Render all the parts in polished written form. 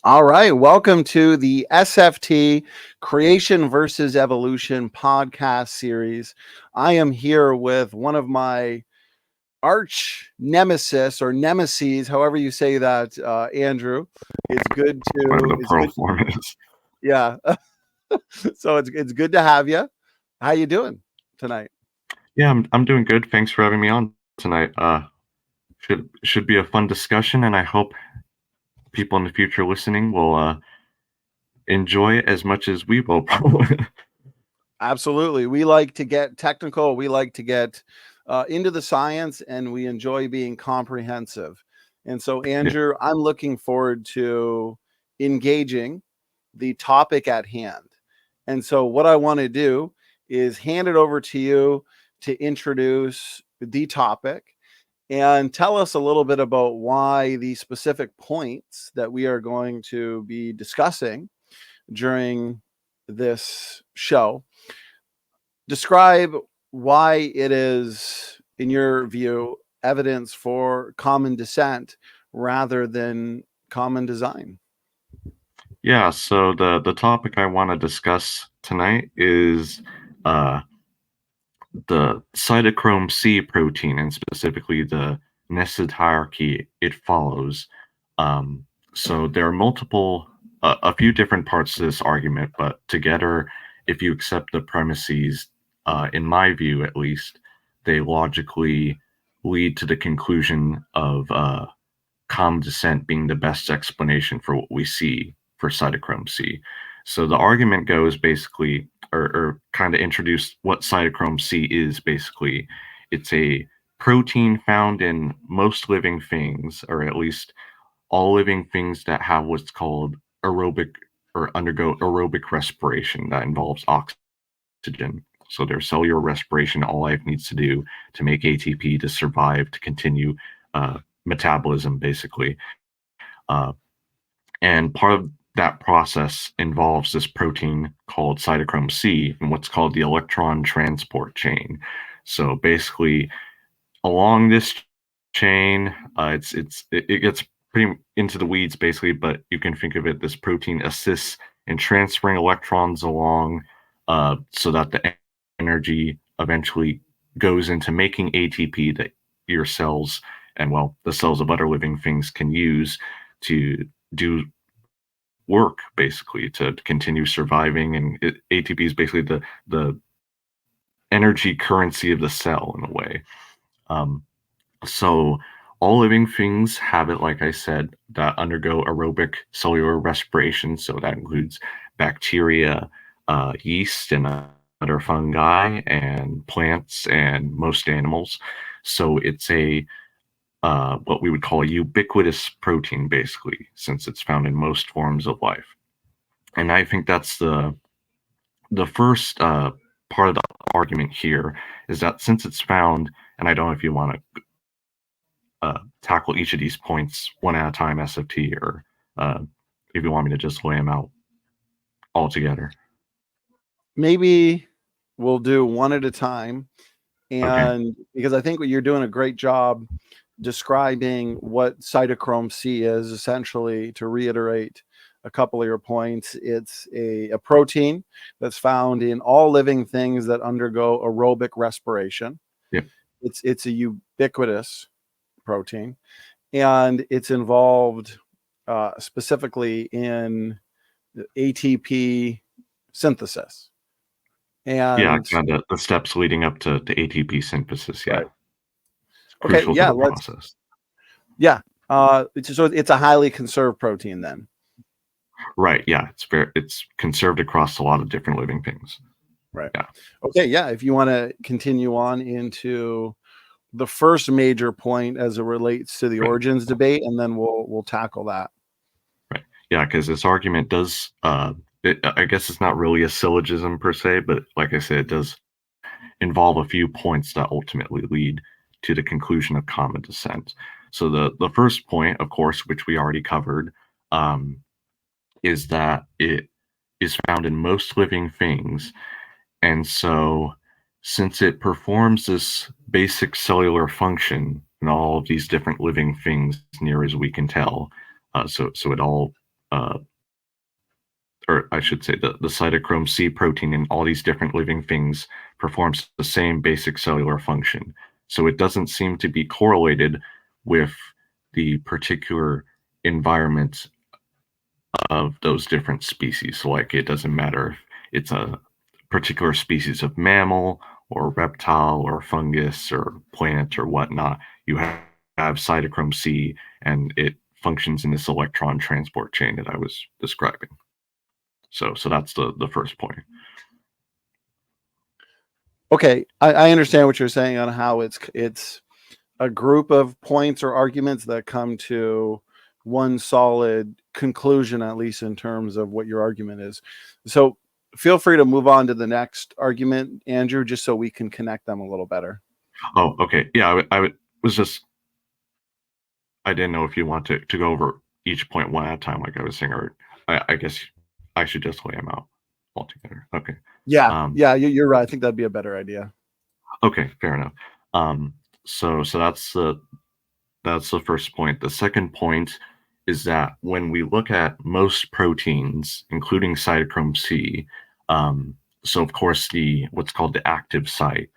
All right, welcome to the SFT Creation versus Evolution podcast series. I am here with one of my arch nemesis or nemesis, however you say that, Andrew. It's good Whatever to the it's plural good, form is. yeah. So it's good to have you. How you doing tonight? Yeah, I'm doing good. Thanks for having me on tonight. Should be a fun discussion, and I hope people in the future listening will enjoy it as much as we will. Probably. Absolutely. We like to get technical. We like to get into the science, and we enjoy being comprehensive. And so, Yeah, Andrew, I'm looking forward to engaging the topic at hand. And so, what I want to do is hand it over to you to introduce the topic and tell us a little bit about why the specific points that we are going to be discussing during this show. Describe why it is, in your view, evidence for common descent rather than common design. yeah. So the topic I want to discuss tonight is uh, the cytochrome C protein, and specifically the nested hierarchy it follows. Um, so there are a few different parts to this argument, but together, if you accept the premises, in my view at least, they logically lead to the conclusion of common descent being the best explanation for what we see for cytochrome C. So the argument goes basically, or kind of introduce what cytochrome C is basically. It's a protein found in most living things, or at least all living things that have what's called aerobic or undergo aerobic respiration that involves oxygen. So their cellular respiration, all life needs to do to make ATP to survive, to continue metabolism, basically. Uh, and part of that process involves this protein called cytochrome C and what's called the electron transport chain. So basically, along this chain, it gets pretty into the weeds basically, but you can think of it, this protein assists in transferring electrons along, so that the energy eventually goes into making ATP that your cells and, well, the cells of other living things can use to do work, basically, to continue surviving. And ATP is basically the energy currency of the cell in a way. Um, so all living things have it, like I said, that undergo aerobic cellular respiration. So that includes bacteria, yeast, and other fungi, and plants, and most animals. So it's a what we would call a ubiquitous protein, basically, since it's found in most forms of life. And I think that's the first part of the argument here, is that since it's found, and I don't know if you want to tackle each of these points one at a time, SFT, or uh, if you want me to just lay them out all together. Maybe we'll do one at a time. Okay. And because I think you're doing a great job describing what cytochrome C is, essentially, to reiterate a couple of your points, it's a protein that's found in all living things that undergo aerobic respiration. Yep. It's a ubiquitous protein, and it's involved specifically in ATP synthesis. Yeah, And kind of the steps leading up to ATP synthesis. Yeah, right, okay, crucial to yeah, the let's process. yeah. So it's a highly conserved protein then. Right. Yeah, it's conserved across a lot of different living things. Right. Yeah. Okay. Yeah. If you want to continue on into the first major point as it relates to the Right. origins debate, and then we'll tackle that. Right. Yeah, because this argument does. I guess it's not really a syllogism per se, but like I said, it does involve a few points that ultimately lead to the conclusion of common descent. So the first point, of course, which we already covered, um, is that it is found in most living things. And so, since it performs this basic cellular function in all of these different living things, near as we can tell, so it all or I should say the cytochrome C protein in all these different living things performs the same basic cellular function. So it doesn't seem to be correlated with the particular environment of those different species. So like it doesn't matter if it's a particular species of mammal or reptile or fungus or plant or whatnot. You have cytochrome C and it functions in this electron transport chain that I was describing. So that's the first point. Okay, I understand what you're saying on how it's a group of points or arguments that come to one solid conclusion, at least in terms of what your argument is. So feel free to move on to the next argument, Andrew, just so we can connect them a little better. Oh, okay. Yeah, I was just, I didn't know if you want to go over each point one at a time, like I was saying, or I guess I should just lay them out altogether. Okay. Yeah, you're right. I think that'd be a better idea. Okay, fair enough. So that's the first point. The second point is that when we look at most proteins, including cytochrome C, so of course what's called the active site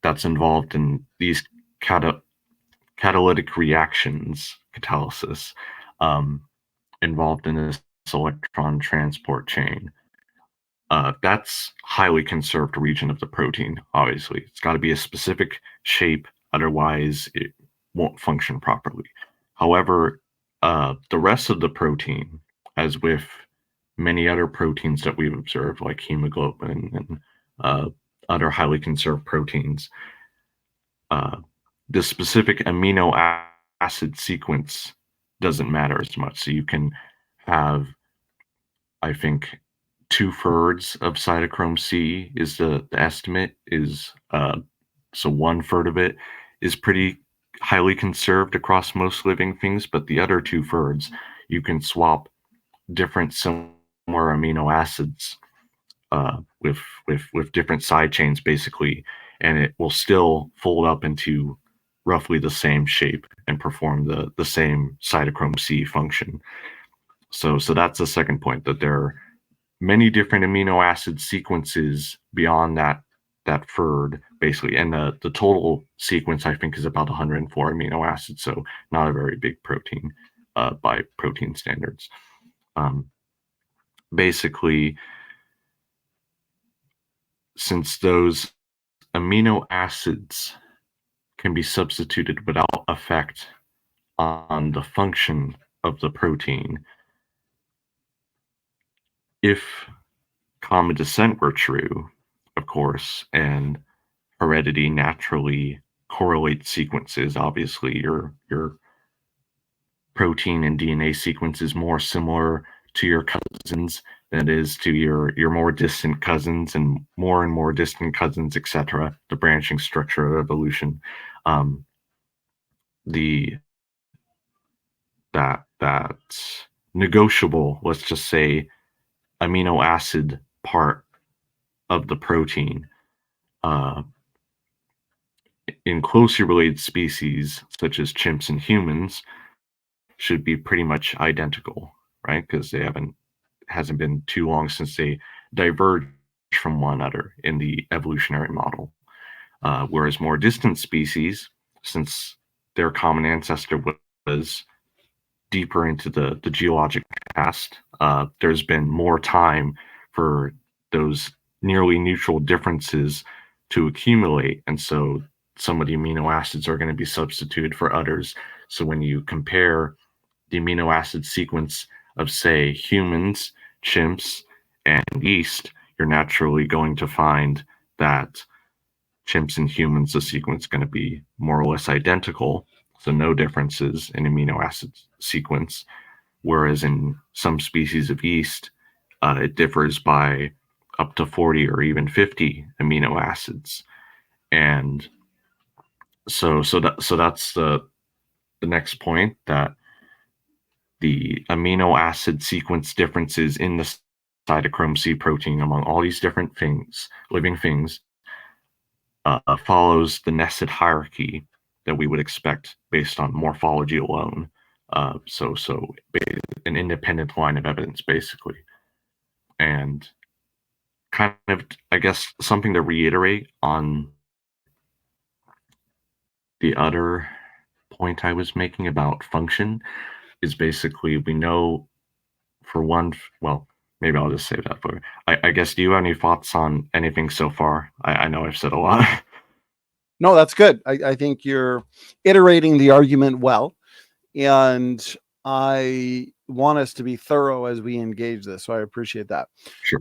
that's involved in these catalytic reactions, catalysis, involved in this electron transport chain. That's highly conserved region of the protein, obviously. It's got to be a specific shape, otherwise it won't function properly. However, the rest of the protein, as with many other proteins that we've observed, like hemoglobin and other highly conserved proteins, the specific amino acid sequence doesn't matter as much. So you can have, I think, 2/3 of cytochrome C is the estimate is so 1/3 of it is pretty highly conserved across most living things, but the other 2/3 you can swap different similar amino acids with different side chains basically, and it will still fold up into roughly the same shape and perform the same cytochrome C function. So that's the second point, that there are many different amino acid sequences beyond that third, basically. And the total sequence, I think, is about 104 amino acids, so not a very big protein by protein standards. Basically, since those amino acids can be substituted without effect on the function of the protein, if common descent were true, of course, and heredity naturally correlates sequences. Obviously, your protein and DNA sequence is more similar to your cousins than it is to your more distant cousins and more distant cousins, etc. The branching structure of evolution. That negotiable, let's just say, amino acid part of the protein in closely related species such as chimps and humans should be pretty much identical, right? Because hasn't been too long since they diverged from one another in the evolutionary model. Whereas more distant species, since their common ancestor was deeper into the geologic past, there's been more time for those nearly neutral differences to accumulate. And so some of the amino acids are going to be substituted for others. So when you compare the amino acid sequence of, say, humans, chimps, and yeast, you're naturally going to find that chimps and humans, the sequence is going to be more or less identical. So no differences in amino acid sequence. Whereas in some species of yeast, it differs by up to 40 or even 50 amino acids. And so that's the next point, that the amino acid sequence differences in the cytochrome C protein among all these different things, living things, follows the nested hierarchy that we would expect based on morphology alone So an independent line of evidence, basically. And kind of, I guess, something to reiterate on the other point I was making about function is basically we know for one, well, maybe I'll just save that for. I guess, do you have any thoughts on anything so far? I know I've said a lot. No, that's good. I think you're iterating the argument well, and I want us to be thorough as we engage this. So I appreciate that. Sure.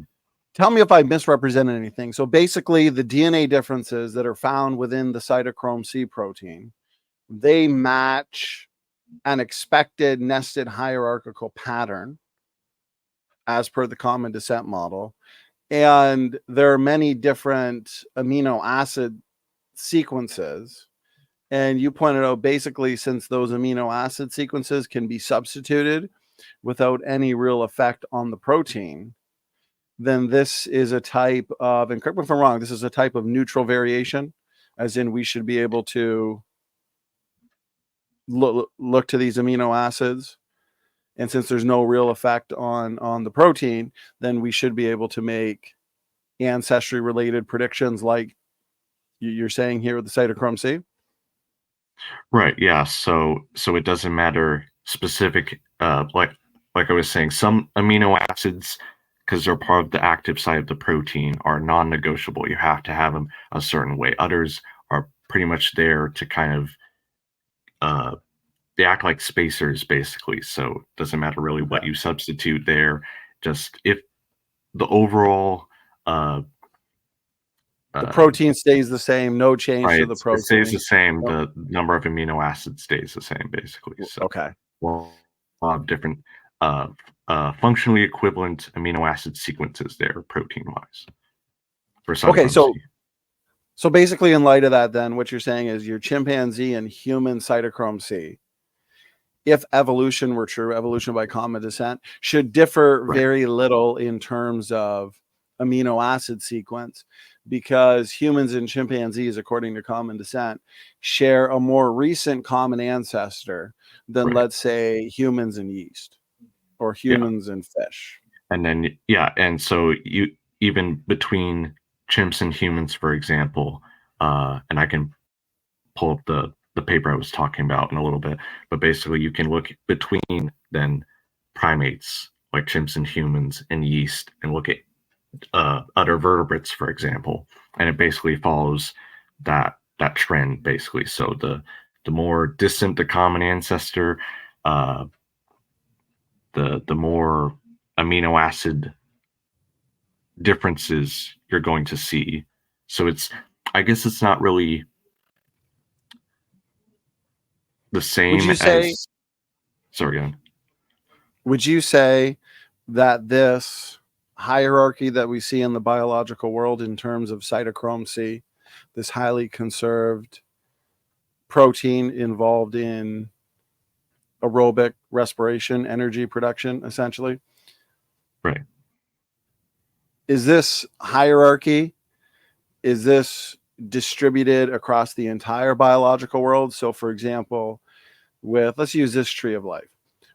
Tell me if I misrepresented anything. So basically, the DNA differences that are found within the cytochrome C protein, they match an expected nested hierarchical pattern as per the common descent model. And there are many different amino acid sequences. And you pointed out basically, since those amino acid sequences can be substituted without any real effect on the protein, then this is a type of, and correct me if I'm wrong, this is a type of neutral variation, as in we should be able to look to these amino acids. And since there's no real effect on the protein, then we should be able to make ancestry related predictions like you're saying here with the cytochrome C. Right. Yeah. So it doesn't matter specific, like I was saying, some amino acids, because they're part of the active site of the protein, are non-negotiable. You have to have them a certain way. Others are pretty much there to kind of, they act like spacers, basically. So it doesn't matter really what you substitute there. Just if the overall the protein stays the same, no change right, to the protein. it stays the same. The number of amino acids stays the same, basically. So, okay. Well, a lot of different functionally equivalent amino acid sequences there, protein-wise. For Okay, cytochrome C. so basically, in light of that, then what you're saying is your chimpanzee and human cytochrome C, if evolution were true, evolution by common descent, should differ very little in terms of amino acid sequence, because humans and chimpanzees, according to common descent, share a more recent common ancestor than, let's say, humans and yeast or humans and fish. And then, and so you, even between chimps and humans, for example, and I can pull up the paper I was talking about in a little bit, but basically you can look between then primates like chimps and humans and yeast and look at other vertebrates, for example, and it basically follows that trend, basically. So the more distant the common ancestor, the more amino acid differences you're going to see. So I guess it's not really the same as. Sorry, go on. Would you say that this hierarchy that we see in the biological world in terms of cytochrome C, this highly conserved protein involved in aerobic respiration, energy production, essentially? Right. Is this hierarchy, is this distributed across the entire biological world? So, for example, let's use this tree of life.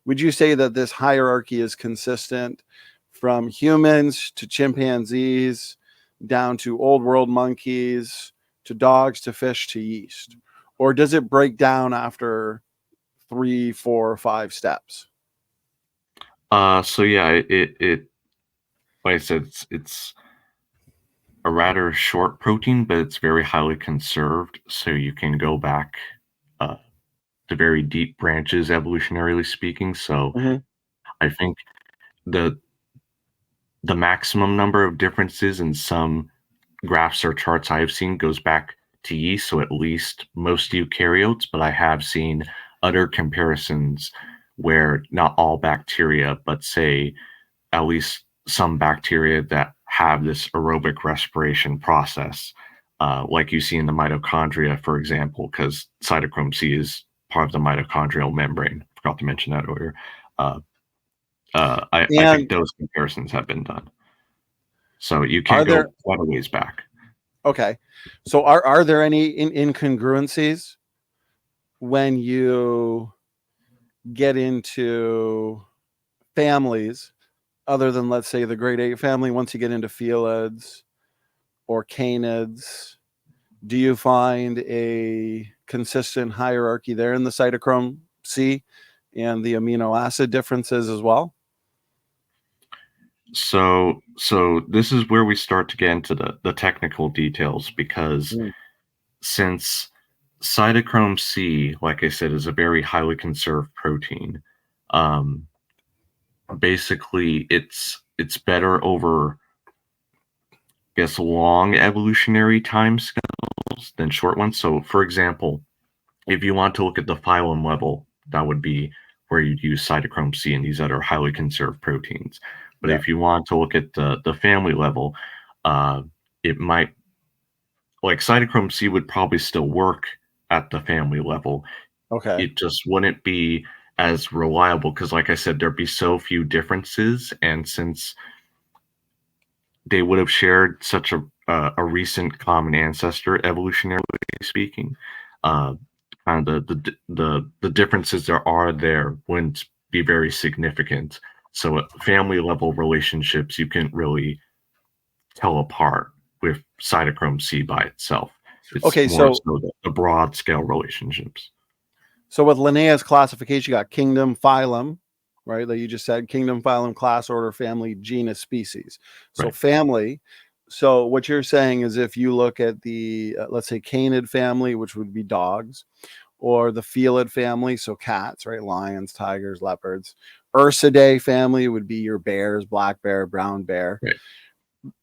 Would you say that this hierarchy is consistent from humans to chimpanzees, down to old world monkeys, to dogs, to fish, to yeast? Or does it break down after 3, 4, 5 steps? So yeah, it like I said, it's a rather short protein, but it's very highly conserved. So you can go back to very deep branches, evolutionarily speaking. So I think the maximum number of differences in some graphs or charts I've seen goes back to yeast, so at least most eukaryotes, but I have seen other comparisons where not all bacteria, but say at least some bacteria that have this aerobic respiration process, like you see in the mitochondria, for example, because cytochrome C is part of the mitochondrial membrane. Forgot to mention that earlier. I think those comparisons have been done. So you can't go quite a ways back. Okay. So are there any incongruencies when you get into families other than, let's say, the grade 8 family, once you get into felids or canids, do you find a consistent hierarchy there in the cytochrome C and the amino acid differences as well? So this is where we start to get into the technical details, because since cytochrome C, like I said, is a very highly conserved protein, basically it's better over, I guess, long evolutionary time scales than short ones. So, for example, if you want to look at the phylum level, that would be where you'd use cytochrome C and these other highly conserved proteins. But Yeah. if you want to look at the family level, it might, like, cytochrome C would probably still work at the family level. Okay. It just wouldn't be as reliable because, like I said, there'd be so few differences. And since they would have shared such a recent common ancestor, evolutionarily speaking, kind of the differences there wouldn't be very significant. So at family level relationships, you can really tell apart with cytochrome C by itself. It's Okay, more so so the broad scale relationships. with Linnaeus classification, you got kingdom, phylum, right? Like you just said, kingdom, phylum, class, order, family, genus, species. So Right. family. So what you're saying is, if you look at the let's say canid family, which would be dogs, or the felid family, so cats, right? Lions, tigers, leopards. Ursidae family would be your bears, black bear, brown bear. Right.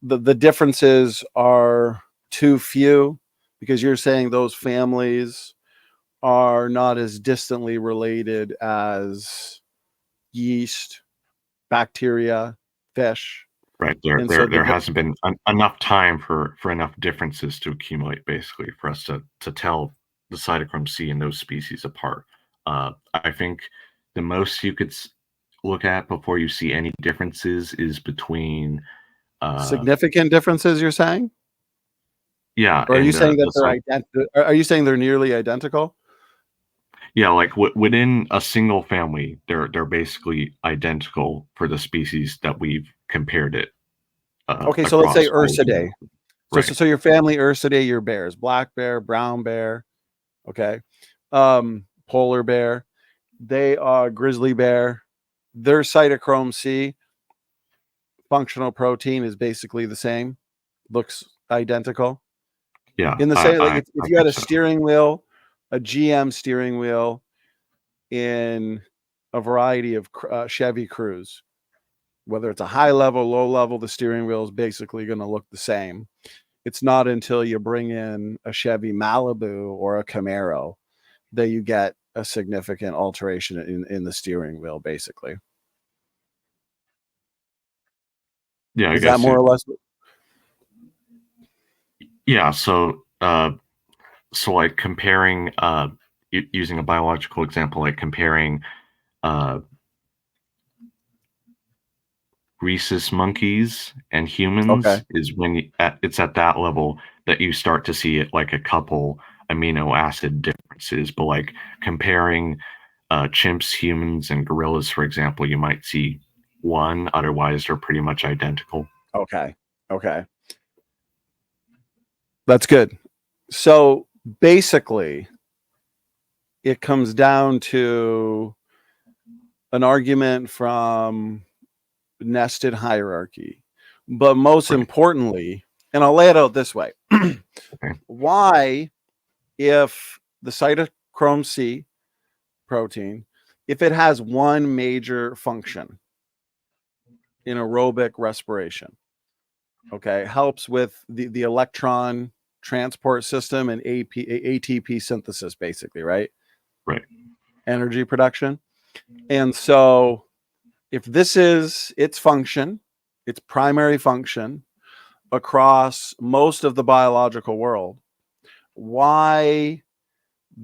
The differences are too few, because you're saying those families are not as distantly related as yeast, bacteria, fish. Right. And so There hasn't been enough time for enough differences to accumulate, basically, for us to tell the cytochrome C and those species apart. I think the most you could look at before you see any differences is between, significant differences, you're saying? yeah, Or are you and saying that they're are you saying they're nearly identical? yeah, like within a single family, they're basically identical for the species that we've compared it Okay, so let's say across all of Ursidae. humanity. So, Right. your family Ursidae, your bears, black bear, brown bear, okay, polar bear, they are grizzly bear. Their cytochrome C functional protein is basically the same, looks identical. Yeah, In the same, like if I you had think a so. steering wheel, a GM steering wheel in a variety of Chevy Cruze, whether it's a high level, low level, the steering wheel is basically going to look the same. It's not until you bring in a Chevy Malibu or a Camaro that you get a significant alteration in the steering wheel, basically. Yeah, I Is that guess more or less? yeah. So like comparing, using a biological example, like comparing uh, rhesus monkeys and Okay. humans, is when it's at that level that you start to see it, like a couple amino acid differences. But like comparing chimps, humans, and gorillas, for example, you might see one. Otherwise, they're pretty much identical. Okay. Okay. That's good. So basically, it comes down to an argument from nested hierarchy. But most Right. importantly, and I'll lay it out this way: Okay. why, if the cytochrome C protein, if it has one major function in aerobic respiration, okay, helps with the electron transport system and ATP synthesis, basically, right? Right. Energy production. And so, if this is its function, its primary function across most of the biological world, why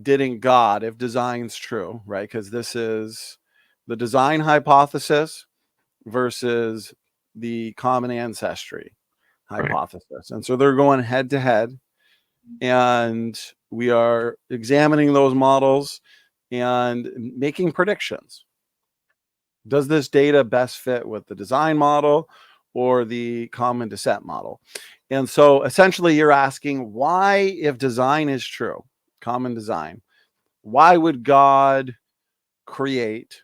didn't God, if design's true, right? Because this is the design hypothesis versus the common ancestry Right. hypothesis. And so they're going head to head, and we are examining those models and making predictions. Does this data best fit with the design model or the common descent model? And so essentially you're asking why, if design is true, common design, why would God create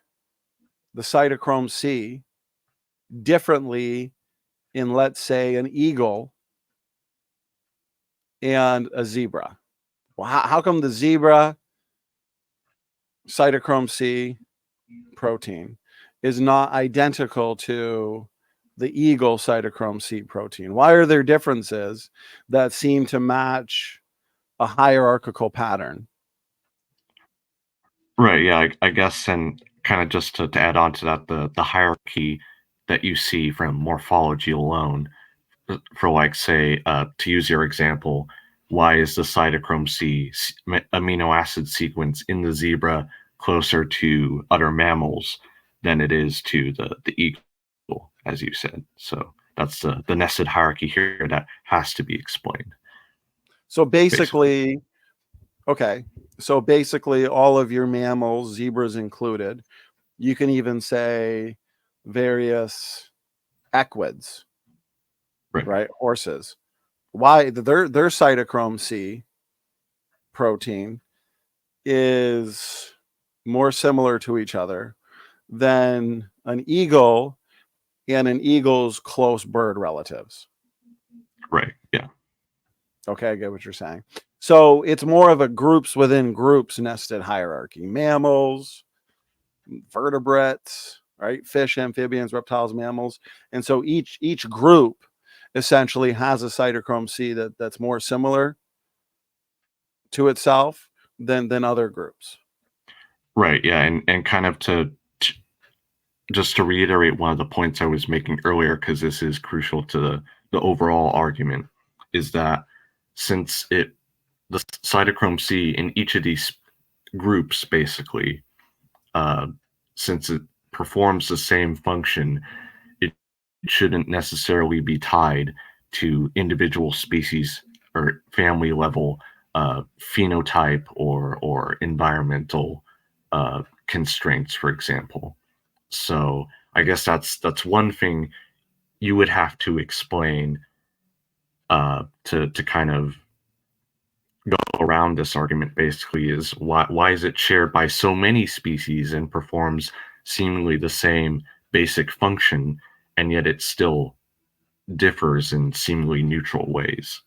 the Cytochrome C differently in, let's say, an eagle and a zebra? Well, how come the zebra Cytochrome C protein is not identical to the eagle Cytochrome C protein? Why are there differences that seem to match a hierarchical pattern? Right. Yeah. I guess, and kind of just to add on to that, the hierarchy that you see from morphology alone, for like, say, to use your example, why is the cytochrome C amino acid sequence in the zebra closer to other mammals than it is to the eagle, as you said? So that's the nested hierarchy here that has to be explained. So basically, okay. So basically, all of your mammals, zebras included, you can even say various equids, right? Horses. Why their cytochrome C protein is more similar to each other than an eagle and an eagle's close bird relatives. Right. Yeah. Okay, I get what you're saying. So it's more of a groups within groups nested hierarchy. Mammals, vertebrates, right? Fish, amphibians, reptiles, mammals. And so each group essentially has a cytochrome C that's more similar to itself than other groups. Right. Yeah. And kind of to just to reiterate one of the points I was making earlier, because this is crucial to the overall argument, is that since the cytochrome C in each of these groups, basically, uh, since it performs the same function, it shouldn't necessarily be tied to individual species or family level phenotype or environmental constraints, for example. So I guess that's one thing you would have to explain to kind of go around this argument. Basically, is why is it shared by so many species and performs seemingly the same basic function, and yet it still differs in seemingly neutral ways?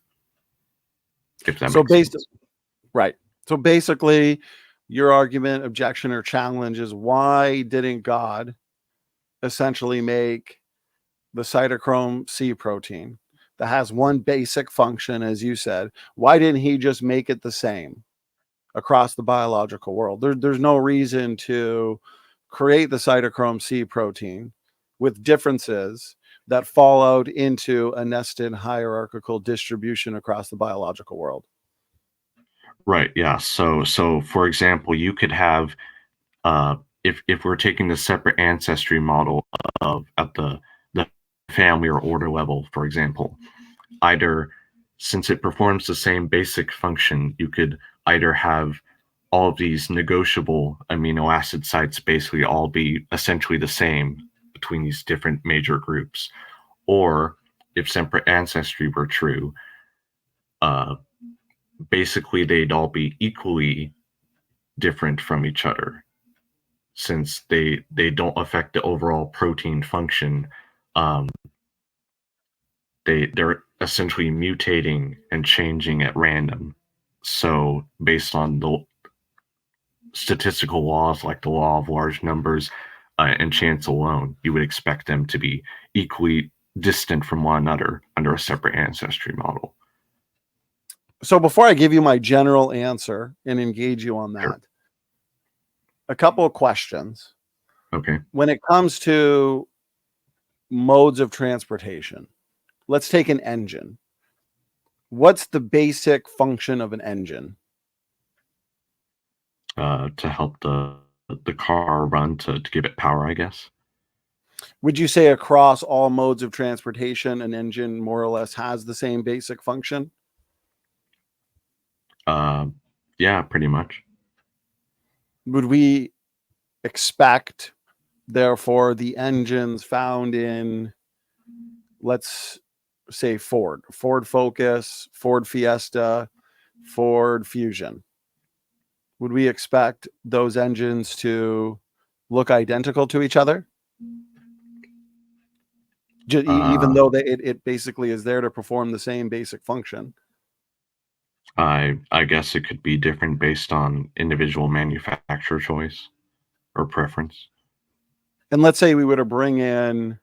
If that So makes based sense. right. So basically your argument, objection, or challenge is why didn't God essentially make the cytochrome C protein that has one basic function, as you said? Why didn't he just make it the same across the biological world? There's no reason to create the cytochrome C protein with differences that fall out into a nested hierarchical distribution across the biological world. Right. Yeah. So for example, you could have uh, if we're taking the separate ancestry model of at the family or order level, for example, either since it performs the same basic function, you could either have all of these negotiable amino acid sites basically all be essentially the same between these different major groups, or if separate ancestry were true, uh, basically they'd all be equally different from each other since they don't affect the overall protein function. Um, they're essentially mutating and changing at random. So based on the statistical laws like the law of large numbers and chance alone, you would expect them to be equally distant from one another under a separate ancestry model. So before I give you my general answer and engage you on Sure. that, a couple of questions. Okay. When it comes to modes of transportation, let's take an engine. What's the basic function of an engine? To help the car run to give it power, I guess. Would you say across all modes of transportation, an engine more or less has the same basic function? Uh, yeah, pretty much. would we expect, therefore, the engines found in, let's say, Ford Focus, Ford Fiesta, Ford Fusion, would we expect those engines to look identical to each other? Even though it basically is there to perform the same basic function. I guess it could be different based on individual manufacturer choice or preference. And let's say we were to bring in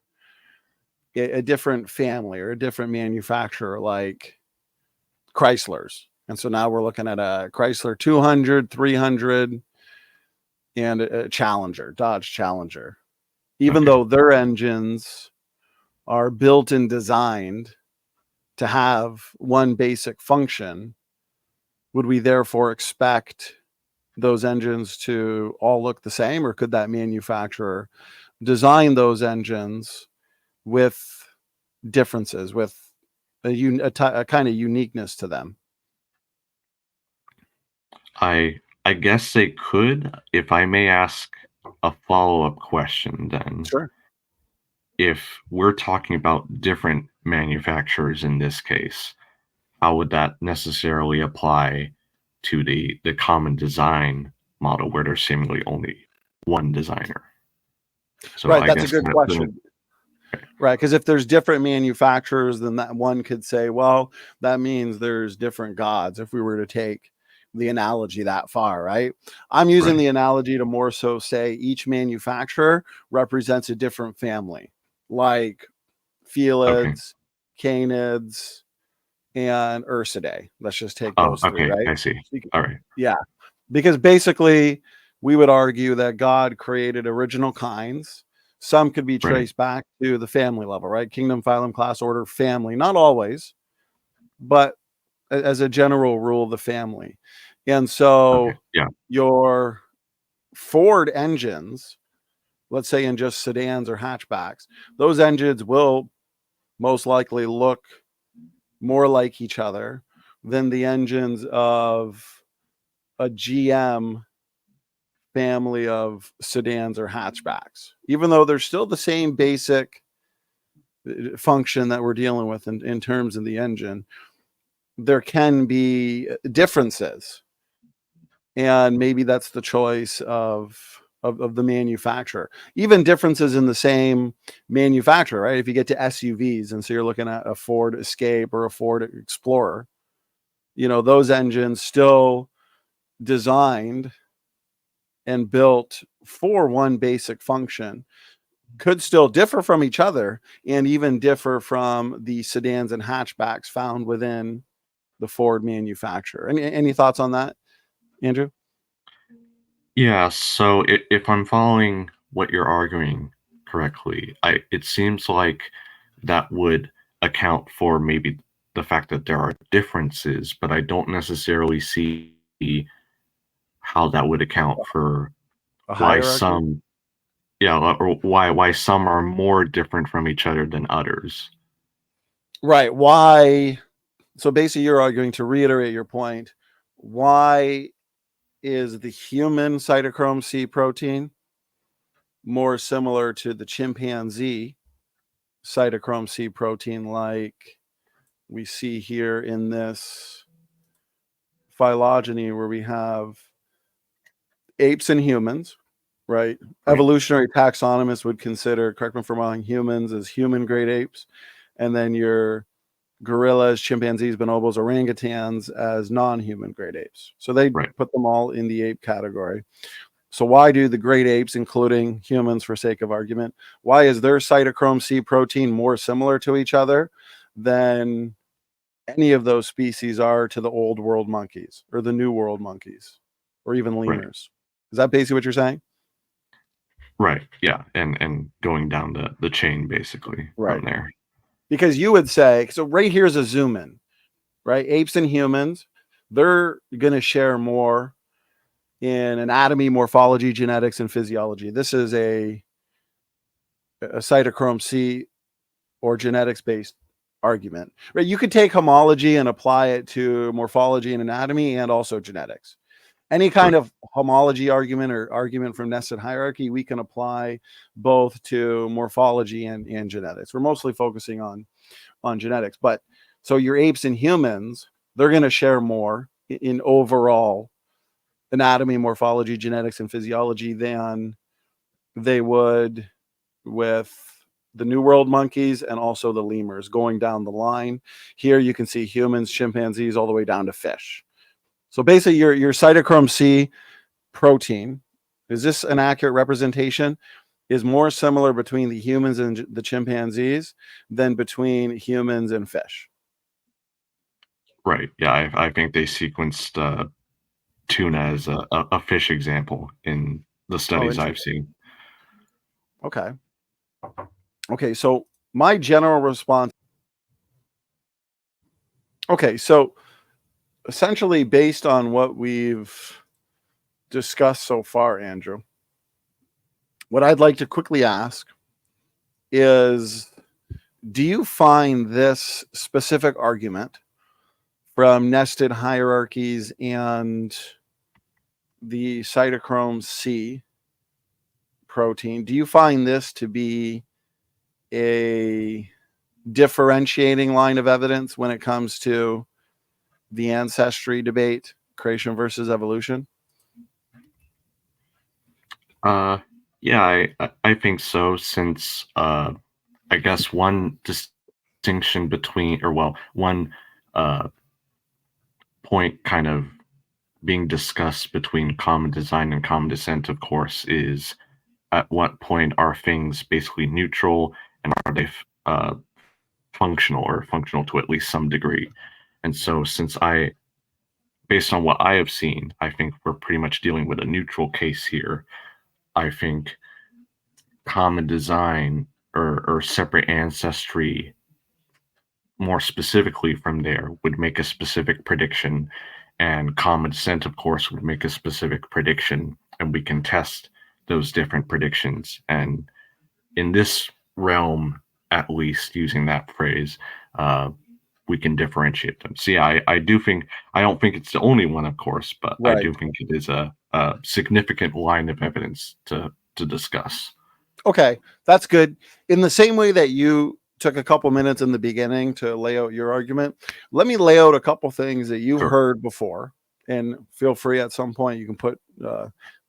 a different family or a different manufacturer, like Chrysler's. And so now we're looking at a Chrysler 200, 300, and a Challenger, Dodge Challenger. Even though their engines are built and designed to have one basic function, would we therefore expect those engines to all look the same, or could that manufacturer design those engines with differences, with a kind of uniqueness to them? I guess they could. If I may ask a follow-up question, then. Sure. If we're talking about different manufacturers in this case, how would that necessarily apply to the common design model where there's seemingly only one designer? So Right, I that's a guess good question. Right, because if there's different manufacturers, then that one could say, well, that means there's different gods, if we were to take the analogy that far, right? I'm using the analogy to more so say each manufacturer represents a different family, like Felids, Canids, and Ursidae. Let's just take those three, right? I see. All right. Yeah, because basically we would argue that God created original kinds. Some could be traced back to the family level, right? Kingdom, phylum, class, order, family. Not always, but as a general rule, the family. And so your Ford engines, let's say in just sedans or hatchbacks, those engines will most likely look more like each other than the engines of a GM family of sedans or hatchbacks, even though they're still the same basic function that we're dealing with in terms of the engine. There can be differences, and maybe that's the choice of the manufacturer. Even differences in the same manufacturer, right? If you get to SUVs, and so you're looking at a Ford Escape or a Ford Explorer, you know, those engines still designed and built for one basic function could still differ from each other, and even differ from the sedans and hatchbacks found within the Ford manufacturer. Any thoughts on that, Andrew? Yeah, so if I'm following what you're arguing correctly, it seems like that would account for maybe the fact that there are differences, but I don't necessarily see how that would account for why some, or why some are more different from each other than others. Right. Why? So basically, you're arguing, to reiterate your point, why is the human cytochrome C protein more similar to the chimpanzee cytochrome C protein, like we see here in this phylogeny, where we have apes and humans, right? Evolutionary taxonomists would consider, correct me if I'm wrong, humans as human grade apes, and then your gorillas, chimpanzees, bonobos, orangutans as non-human grade apes. So they put them all in the ape category. So why do the great apes, including humans for sake of argument, why is their cytochrome C protein more similar to each other than any of those species are to the old world monkeys or the new world monkeys or even lemurs? Is that basically what you're saying? Right. Yeah. And going down the chain basically from there. Because you would say, so right here's a zoom in, right? Apes and humans, they're going to share more in anatomy, morphology, genetics, and physiology. This is a cytochrome C or genetics based argument, right? You could take homology and apply it to morphology and anatomy and also genetics. Any kind of homology argument or argument from nested hierarchy, we can apply both to morphology and genetics. We're mostly focusing on genetics, but so your apes and humans, they're going to share more in overall anatomy, morphology, genetics, and physiology than they would with the New World monkeys and also the lemurs going down the line. Here you can see humans, chimpanzees, all the way down to fish. So basically your cytochrome C protein, is this an accurate representation, is more similar between the humans and the chimpanzees than between humans and fish. Right. Yeah, I think they sequenced tuna as a fish example in the studies I've seen. Okay. Okay, so my general response. Okay, so essentially based on what we've discussed so far, Andrew, what I'd like to quickly ask is, do you find this specific argument from nested hierarchies and the cytochrome C protein, do you find this to be a differentiating line of evidence when it comes to the ancestry debate, creation versus evolution? Yeah, I think so, since I guess one distinction between, or well, one point kind of being discussed between common design and common descent, of course, is at what point are things basically neutral, and are they functional, or functional to at least some degree. And so based on what I have seen, I think we're pretty much dealing with a neutral case here. I think common design, or separate ancestry more specifically from there, would make a specific prediction, and common descent, of course, would make a specific prediction, and we can test those different predictions. And in this realm, at least using that phrase, we can differentiate them. So yeah, I do think, I don't think it's the only one, of course, but I do think it is a significant line of evidence to discuss. Okay, that's good. In the same way that you took a couple minutes in the beginning to lay out your argument, let me lay out a couple things that you've heard before, and feel free at some point you can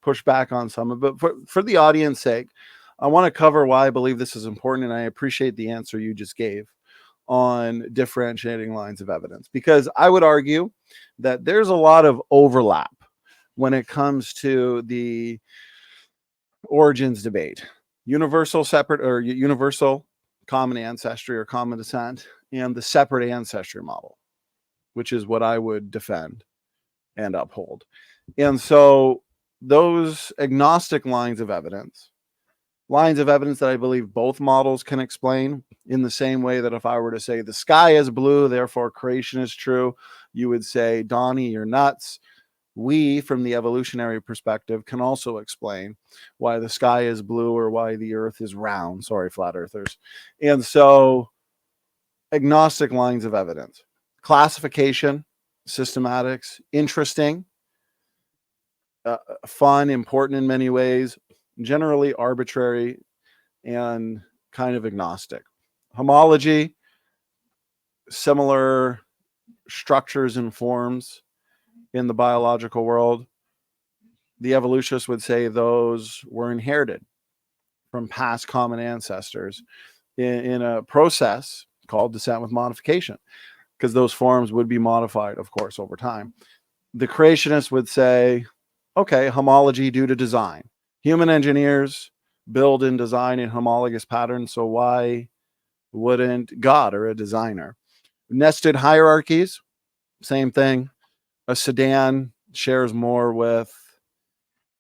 push back on some of it. But for the audience sake, I want to cover why I believe this is important, and I appreciate the answer you just gave on differentiating lines of evidence, because I would argue that there's a lot of overlap when it comes to the origins debate. Universal separate, or universal common ancestry or common descent, and the separate ancestry model, which is what I would defend and uphold. And so those agnostic lines of evidence that I believe both models can explain, in the same way that if I were to say the sky is blue, therefore creation is true, you would say, Donny, you're nuts. We, from the evolutionary perspective, can also explain why the sky is blue or why the earth is round. Sorry, flat earthers. And so agnostic lines of evidence, classification, systematics, interesting, fun, important in many ways, generally arbitrary, and kind of agnostic. Homology, similar structures and forms in the biological world. The evolutionists would say those were inherited from past common ancestors in a process called descent with modification, because those forms would be modified, of course, over time. The creationists would say, okay, homology due to design. Human engineers build and design in homologous patterns, so why wouldn't God or a designer? Nested hierarchies, same thing. A sedan shares more with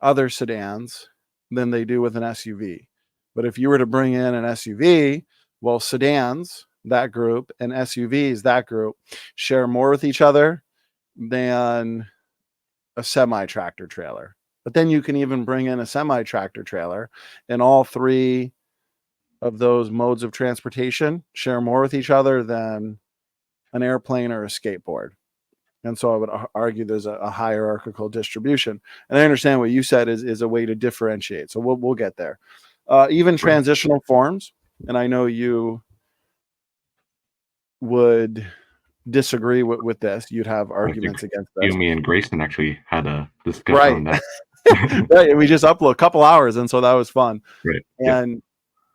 other sedans than they do with an SUV. But if you were to bring in an SUV, well, sedans, that group, and SUVs, that group, share more with each other than a semi-tractor trailer. But then you can even bring in a semi-tractor trailer, and all three of those modes of transportation share more with each other than an airplane or a skateboard. And so I would argue there's a hierarchical distribution. And I understand what you said is a way to differentiate. So we'll get there. Even transitional forms, and I know you would disagree with this. You'd have arguments against this. You, me, and Grayson actually had a discussion on that. Right. We just upload a couple hours, and so that was fun. Right. And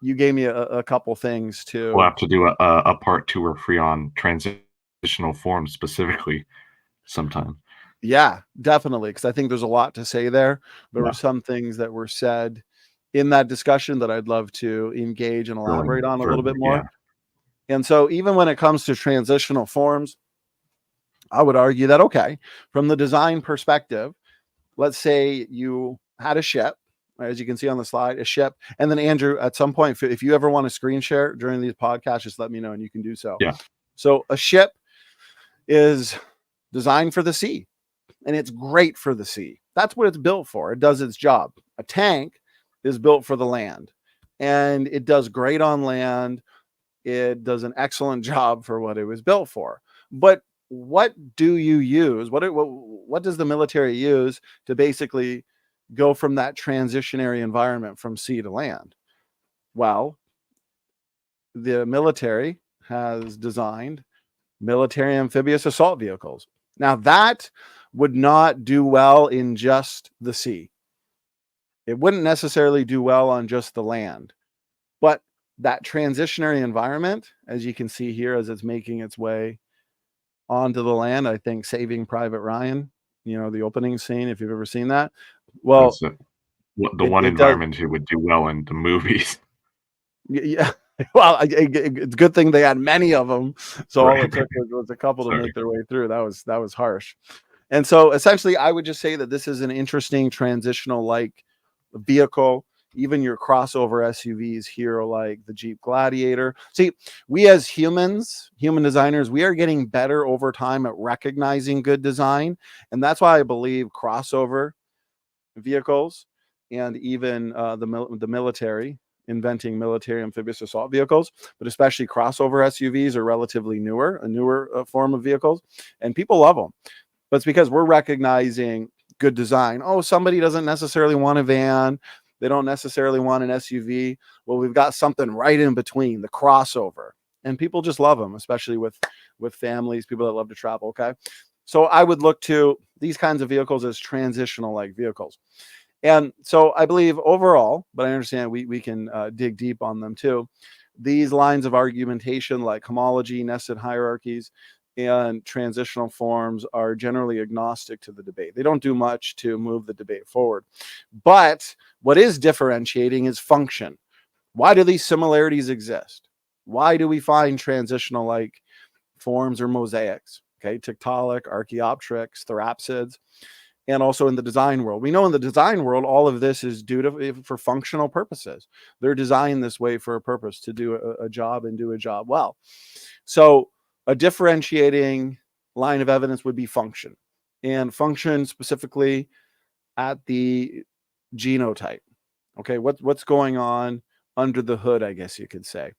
you gave me a couple things to. We'll have to do a part 2 or 3 on transitional forms specifically sometime. Yeah, definitely, because I think there's a lot to say there. There were some things that were said in that discussion that I'd love to engage and elaborate on a little bit more. Yeah. And so even when it comes to transitional forms, I would argue that, okay, from the design perspective, let's say you had a ship, as you can see on the slide, a ship. And then Andrew, at some point, if you ever want to screen share during these podcasts, just let me know and you can do so. Yeah. So a ship is designed for the sea, and it's great for the sea. That's what it's built for. It does its job. A tank is built for the land, and it does great on land. It does an excellent job for what it was built for. But what do you use? What does the military use to basically go from that transitionary environment from sea to land? Well, the military has designed military amphibious assault vehicles. Now, that would not do well in just the sea. It wouldn't necessarily do well on just the land. But that transitionary environment, as you can see here, as it's making its way onto the land, I think Saving Private Ryan, the opening scene, if you've ever seen that. Well, the one environment who would do well in the movies. Yeah. Well, it's a good thing they had many of them. So all it took was a couple to make their way through. That was harsh. And so essentially, I would just say that this is an interesting transitional like vehicle. Even your crossover SUVs here, like the Jeep Gladiator. See, we as human designers, we are getting better over time at recognizing good design. And that's why I believe crossover vehicles and even the military, inventing military amphibious assault vehicles, but especially crossover SUVs are relatively a newer form of vehicles, and people love them. But it's because we're recognizing good design. Oh, somebody doesn't necessarily want a van. They don't necessarily want an SUV. Well, we've got something right in between, the crossover, and people just love them, especially with families, people that love to travel. Okay. So I would look to these kinds of vehicles as transitional like vehicles. And so I believe overall, but I understand we can dig deep on them too. These lines of argumentation like homology, nested hierarchies, and transitional forms are generally agnostic to the debate. They don't do much to move the debate forward. But what is differentiating is function. Why do these similarities exist? Why do we find transitional like forms or mosaics? Okay, Tiktaalik, Archaeopteryx, Therapsids. And also in the design world. We know in the design world, all of this is for functional purposes. They're designed this way for a purpose, to do a job and do a job well. So a differentiating line of evidence would be function, and function specifically at the genotype. Okay, what's going on under the hood, I guess you could say.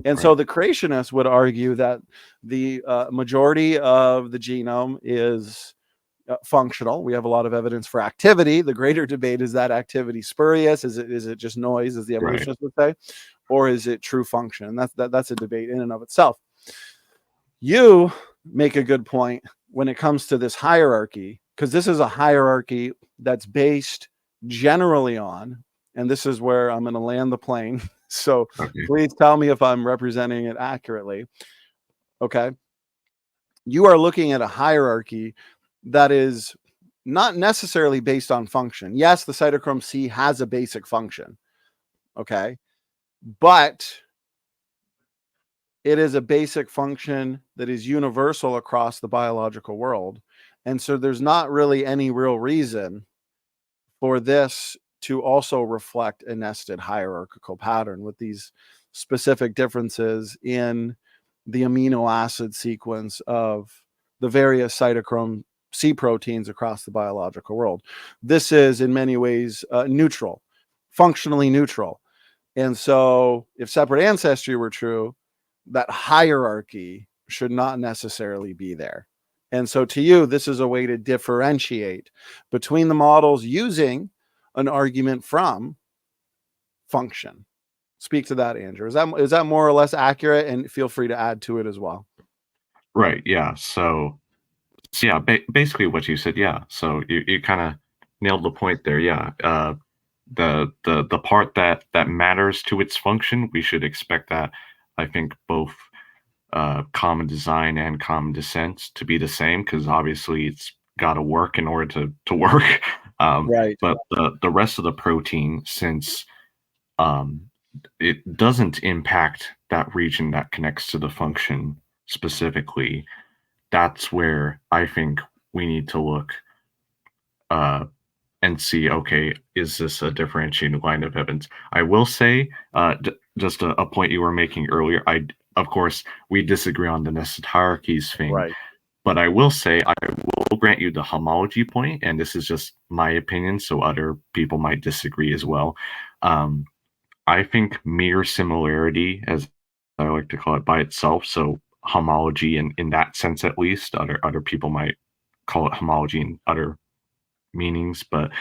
And so the creationists would argue that the majority of the genome is functional. We have a lot of evidence for activity. The greater debate is that activity spurious? Is it just noise, as the evolutionists would say, or is it true function? And that's a debate in and of itself. You make a good point when it comes to this hierarchy, because this is a hierarchy that's based generally on, and this is where I'm going to land the plane. So please tell me if I'm representing it accurately. Okay. You are looking at a hierarchy that is not necessarily based on function. Yes, the cytochrome C has a basic function, okay? But it is a basic function that is universal across the biological world. And so there's not really any real reason for this to also reflect a nested hierarchical pattern with these specific differences in the amino acid sequence of the various cytochrome C proteins across the biological world. This is in many ways neutral, functionally neutral. And so if separate ancestry were true, that hierarchy should not necessarily be there. And so to you, this is a way to differentiate between the models using an argument from function. Speak to that, Andrew. Is that more or less accurate? And feel free to add to it as well. Right. Yeah. So yeah, basically what you said. Yeah. So you kind of nailed the point there. Yeah. The part that matters to its function, we should expect that. I think both common design and common descent to be the same, because obviously it's got to work in order to work. Right. But the rest of the protein, since it doesn't impact that region that connects to the function specifically, that's where I think we need to look and see, okay, is this a differentiating line of evidence? I will say, just a point you were making earlier, of course, we disagree on the nested hierarchies thing, Right. but I will say I will grant you the homology point, and this is just my opinion, so other people might disagree as well. I think mere similarity, as I like to call it, by itself, so homology in that sense at least, other people might call it homology in other meanings, but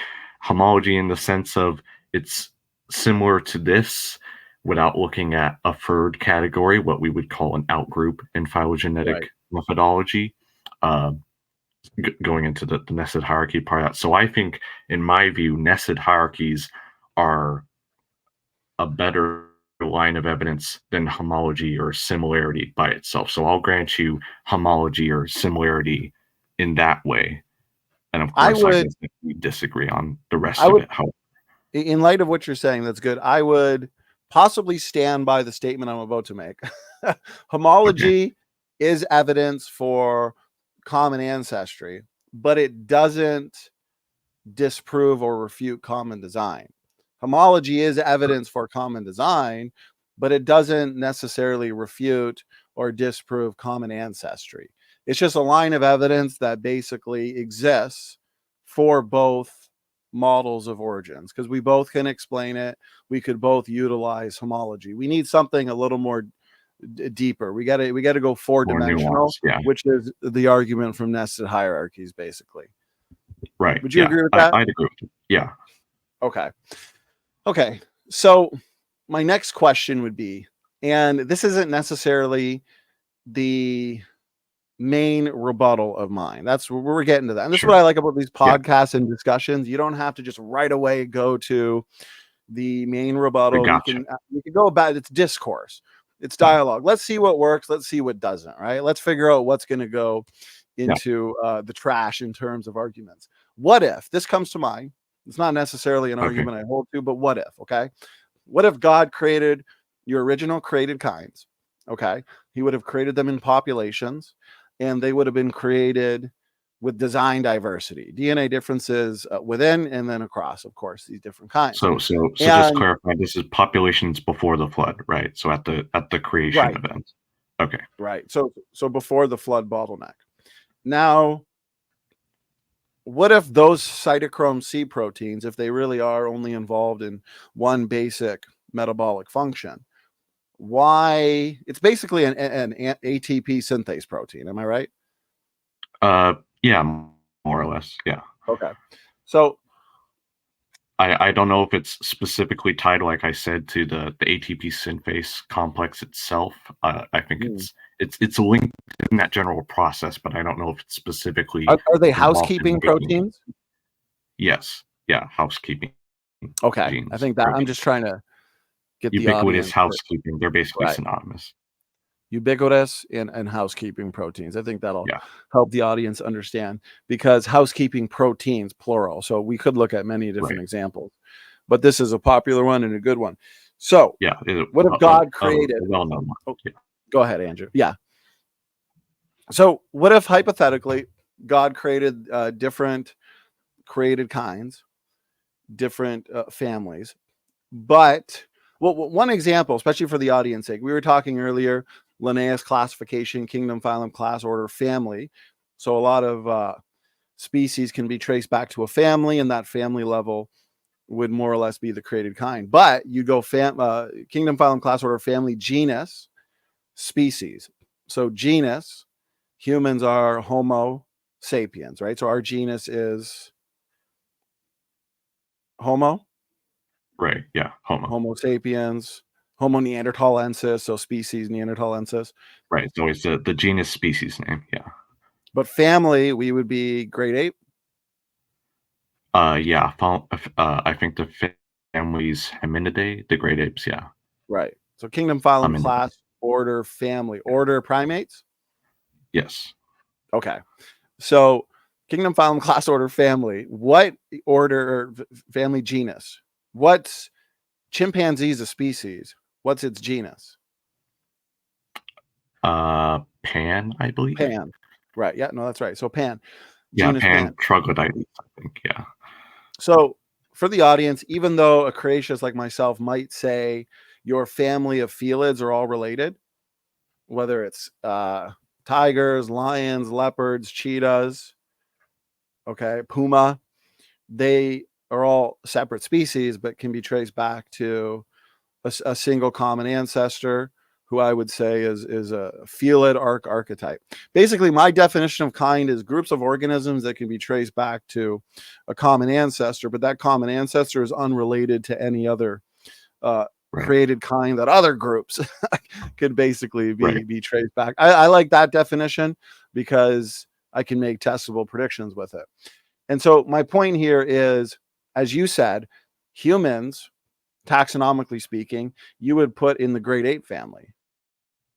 homology in the sense of it's similar to this without looking at a third category, what we would call an outgroup in phylogenetic Right. methodology, going into the nested hierarchy part of that. So I think, in my view, nested hierarchies are a better line of evidence than homology or similarity by itself. So I'll grant you homology or similarity in that way. And of course, I guess we disagree on the rest of it. In light of what you're saying, that's good. I would possibly stand by the statement I'm about to make. Homology is evidence for common ancestry, but it doesn't disprove or refute common design. Homology is evidence for common design, but it doesn't necessarily refute or disprove common ancestry. It's just a line of evidence that basically exists for both models of origins, because we both can explain it. We could both utilize homology. We need something a little more deeper. We got to go four-dimensional, which is the argument from nested hierarchies, basically. Right. Would you agree with that? I'd agree with you. Yeah. Okay. So my next question would be, and this isn't necessarily the main rebuttal of mine. That's where we're getting to that. And this is what I like about these podcasts and discussions. You don't have to just right away go to the main rebuttal. You can go about it's discourse. It's dialogue. Let's see what works. Let's see what doesn't, right? Let's figure out what's going to go into the trash in terms of arguments. What if this comes to mind? It's not necessarily an argument I hold to, but what if, okay? What if God created your original created kinds, okay? He would have created them in populations, and they would have been created with design diversity, DNA differences within and then across, of course, these different kinds. So just clarify, this is populations before the flood, right? So at the creation event. Okay. Right. So before the flood bottleneck. Now, what if those cytochrome C proteins, if they really are only involved in one basic metabolic function, why it's basically an ATP synthase protein? Am I right? Yeah, more or less. Yeah. Okay. So I don't know if it's specifically tied, like I said, to the ATP synthase complex itself. I think it's linked in that general process, but I don't know if it's specifically. Are they housekeeping proteins? Yes. Yeah. Housekeeping. Okay. Genes, I think that proteins. I'm just trying to get ubiquitous the housekeeping. They're basically synonymous. Ubiquitous and housekeeping proteins. I think that'll help the audience understand, because housekeeping proteins, plural. So we could look at many different examples, but this is a popular one and a good one. So what if God created? Well-known one. Go ahead, Andrew. Yeah. So what if hypothetically God created different created kinds, different families, but one example, especially for the audience sake, we were talking earlier, Linnaeus classification, kingdom, phylum, class, order, family. So a lot of species can be traced back to a family, and that family level would more or less be the created kind. But you go kingdom, phylum, class, order, family, genus, species. So genus, humans are Homo sapiens, right? So our genus is Homo. Right. Yeah. Homo sapiens, Homo neanderthalensis, so species neanderthalensis. Right. It's always the genus species name. Yeah. But family, we would be great ape. Yeah. I think the family's Hominidae, the great apes. Yeah. Right. So kingdom, phylum, Hominidae. class, order, family. Order, primates. Yes. Okay. So kingdom, phylum, class, order, family. What order or family genus? What's chimpanzee's a species? What's its genus? Pan, I believe. Pan. Right. Yeah, no, that's right. So pan. Yeah, Genus Pan pan. troglodytes, I think. Yeah. So for the audience, even though a creationist like myself might say your family of felids are all related, whether it's tigers, lions, leopards, cheetahs, okay, puma, they are all separate species, but can be traced back to a single common ancestor, who I would say is a felid archetype. Basically, my definition of kind is groups of organisms that can be traced back to a common ancestor, but that common ancestor is unrelated to any other Right. created kind that other groups could basically Right. be traced back. I like that definition because I can make testable predictions with it. And so my point here is, as you said, humans, taxonomically speaking, you would put in the great ape family.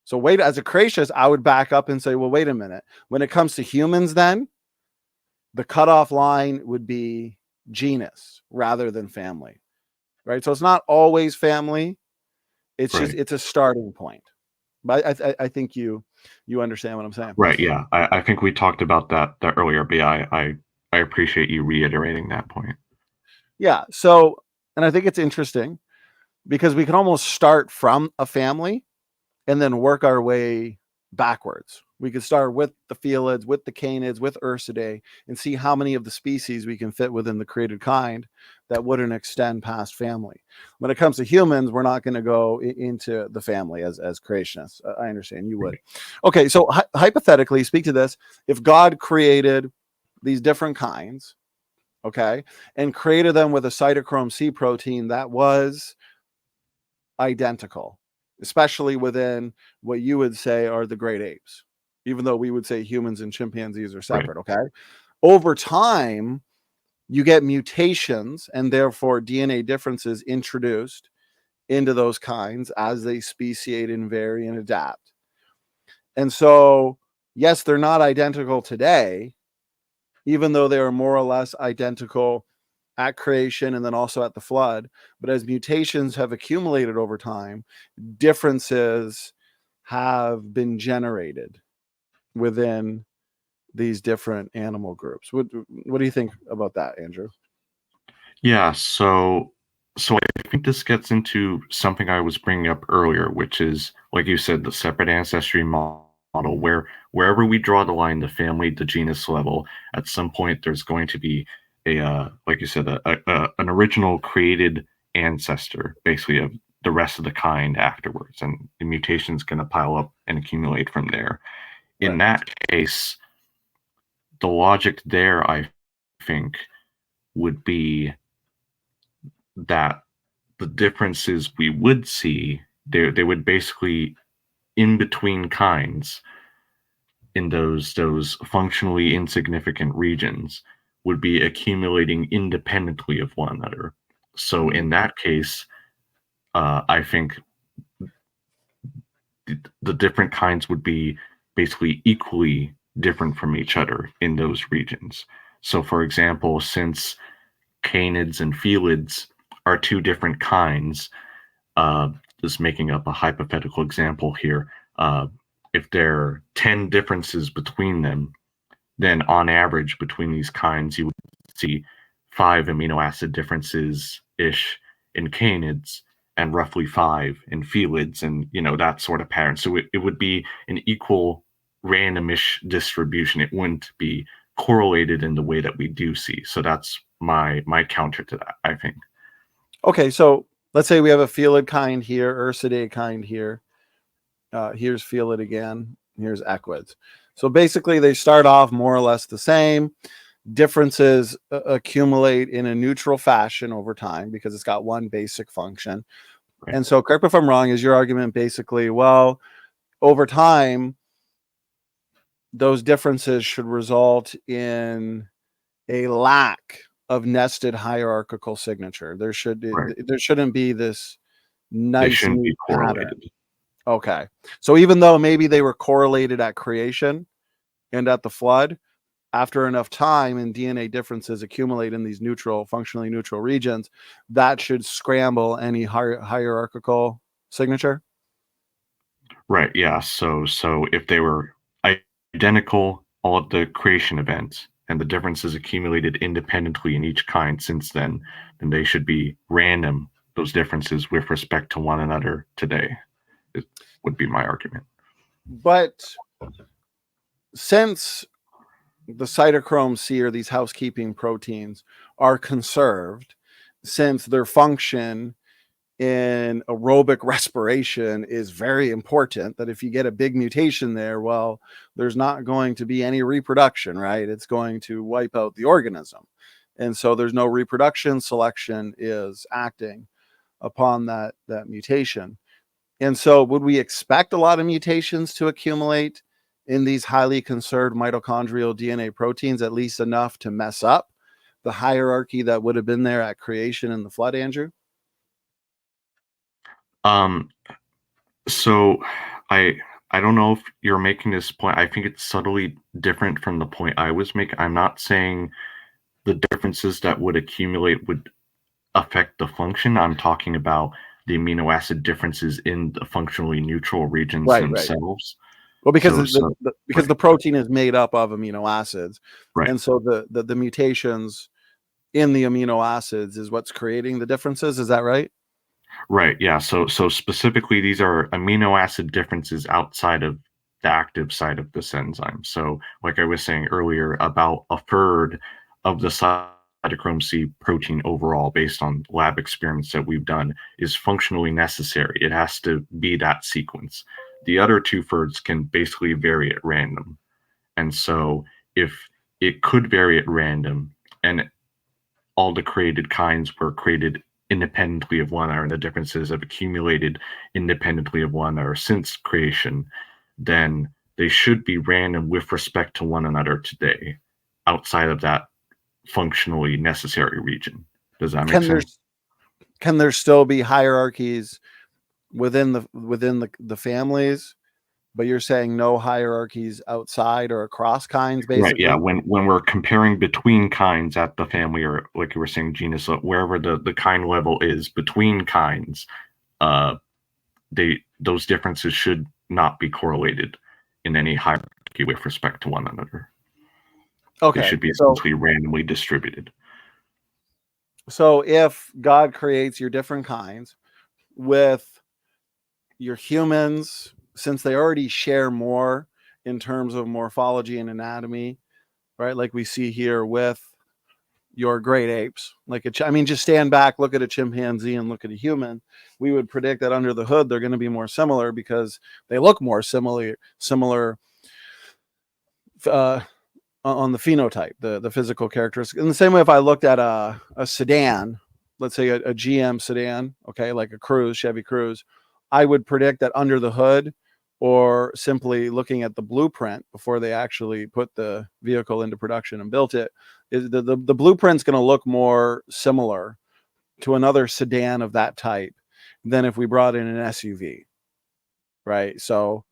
So wait, as a creationist, I would back up and say, well, wait a minute. When it comes to humans, then the cutoff line would be genus rather than family, right? So it's not always family. It's Right. just, it's a starting point. But I think you understand what I'm saying. Right. Yeah. I think we talked about that earlier, but yeah, I appreciate you reiterating that point. Yeah. So, and I think it's interesting because we can almost start from a family and then work our way backwards. We could start with the felids, with the canids, with Ursidae, and see how many of the species we can fit within the created kind that wouldn't extend past family. When it comes to humans, we're not going to go into the family as creationists. I understand you would. Okay, so hypothetically, speak to this. If God created these different kinds, okay, and created them with a cytochrome C protein that was identical, especially within what you would say are the great apes, even though we would say humans and chimpanzees are separate. Right. Okay. Over time, you get mutations and therefore DNA differences introduced into those kinds as they speciate and vary and adapt. And so, yes, they're not identical today, even though they are more or less identical at creation and then also at the flood. But as mutations have accumulated over time, differences have been generated within these different animal groups. What do you think about that, Andrew? Yeah. So I think this gets into something I was bringing up earlier, which is, like you said, the separate ancestry model, where wherever we draw the line, the family, the genus level, at some point there's going to be like you said, an original created ancestor, basically, of the rest of the kind afterwards, and the mutation's going to pile up and accumulate from there. In Right. that case, the logic there, I think, would be that the differences we would see, they would basically, in between kinds, in those functionally insignificant regions, would be accumulating independently of one another. So in that case, I think the different kinds would be basically equally different from each other in those regions. So, for example, since canids and felids are two different kinds, just making up a hypothetical example here, if there are 10 differences between them, then on average between these kinds, you would see 5 amino acid differences ish in canids and roughly 5 in felids, and that sort of pattern. So it would be an equal randomish distribution. It wouldn't be correlated in the way that we do see. So that's my counter to that, I think. Okay, so let's say we have a felid kind here, Ursidae kind here. Here's felid again. Here's equids. So basically, they start off more or less the same. Differences accumulate in a neutral fashion over time because it's got one basic function. Right. And so, correct me if I'm wrong, is your argument basically, well, over time, those differences should result in a lack of nested hierarchical signature. There shouldn't be this They nice shouldn't be neat pattern. correlated. Okay. So even though maybe they were correlated at creation and at the flood, after enough time and DNA differences accumulate in these functionally neutral regions, that should scramble any hierarchical signature. Right. Yeah. So if they were identical all at the creation event and the differences accumulated independently in each kind since then they should be random, those differences with respect to one another today, would be my argument. But since the cytochrome C, or these housekeeping proteins, are conserved, since their function in aerobic respiration is very important, that if you get a big mutation there, well, there's not going to be any reproduction, right? It's going to wipe out the organism. And so there's no reproduction. Selection is acting upon that mutation. And so would we expect a lot of mutations to accumulate in these highly conserved mitochondrial DNA proteins, at least enough to mess up the hierarchy that would have been there at creation in the flood, Andrew? So I don't know if you're making this point. I think it's subtly different from the point I was making. I'm not saying the differences that would accumulate would affect the function. I'm talking about the amino acid differences in the functionally neutral regions themselves. Well, because Right. the protein is made up of amino acids, Right. and so the mutations in the amino acids is what's creating the differences. Is that right? Right. Yeah. So specifically, these are amino acid differences outside of the active site of this enzyme. So, like I was saying earlier, about a third of the cytochrome C protein overall, based on lab experiments that we've done, is functionally necessary. It has to be that sequence. The other 2/3 can basically vary at random. And so, if it could vary at random and all the created kinds were created independently of one another, and the differences have accumulated independently of one another since creation, then they should be random with respect to one another today, outside of that functionally necessary region. Does that make sense? Can there still be hierarchies within the families, but you're saying no hierarchies outside or across kinds, Right. Yeah. basically? When we're comparing between kinds at the family, or like you were saying, genus, wherever the kind level is between kinds, uh, those differences should not be correlated in any hierarchy with respect to one another. They Okay. should be essentially randomly distributed. So if God creates your different kinds with your humans, since they already share more in terms of morphology and anatomy, right? Like we see here with your great apes, just stand back, look at a chimpanzee and look at a human. We would predict that under the hood, they're going to be more similar because they look more similar on the phenotype, the physical characteristics. In the same way, if I looked at a sedan, let's say a GM sedan, okay, like a Cruze, Chevy Cruze, I would predict that under the hood, or simply looking at the blueprint before they actually put the vehicle into production and built it, is the blueprint's going to look more similar to another sedan of that type than if we brought in an SUV, right? So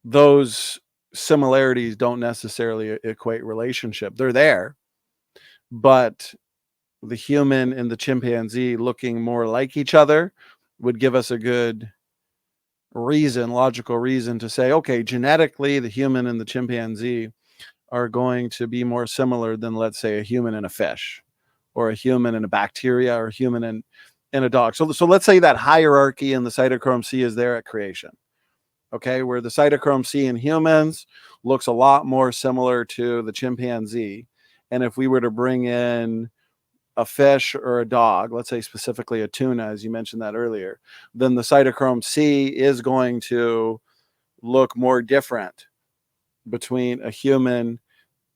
those similarities don't necessarily equate relationship. They're there, but the human and the chimpanzee looking more like each other would give us a good logical reason to say, okay, genetically, the human and the chimpanzee are going to be more similar than, let's say, a human and a fish, or a human and a bacteria, or a human and a dog. So let's say that hierarchy in the cytochrome C is there at creation. Okay, where the cytochrome C in humans looks a lot more similar to the chimpanzee. And if we were to bring in a fish or a dog, let's say specifically a tuna, as you mentioned that earlier, then the cytochrome C is going to look more different between a human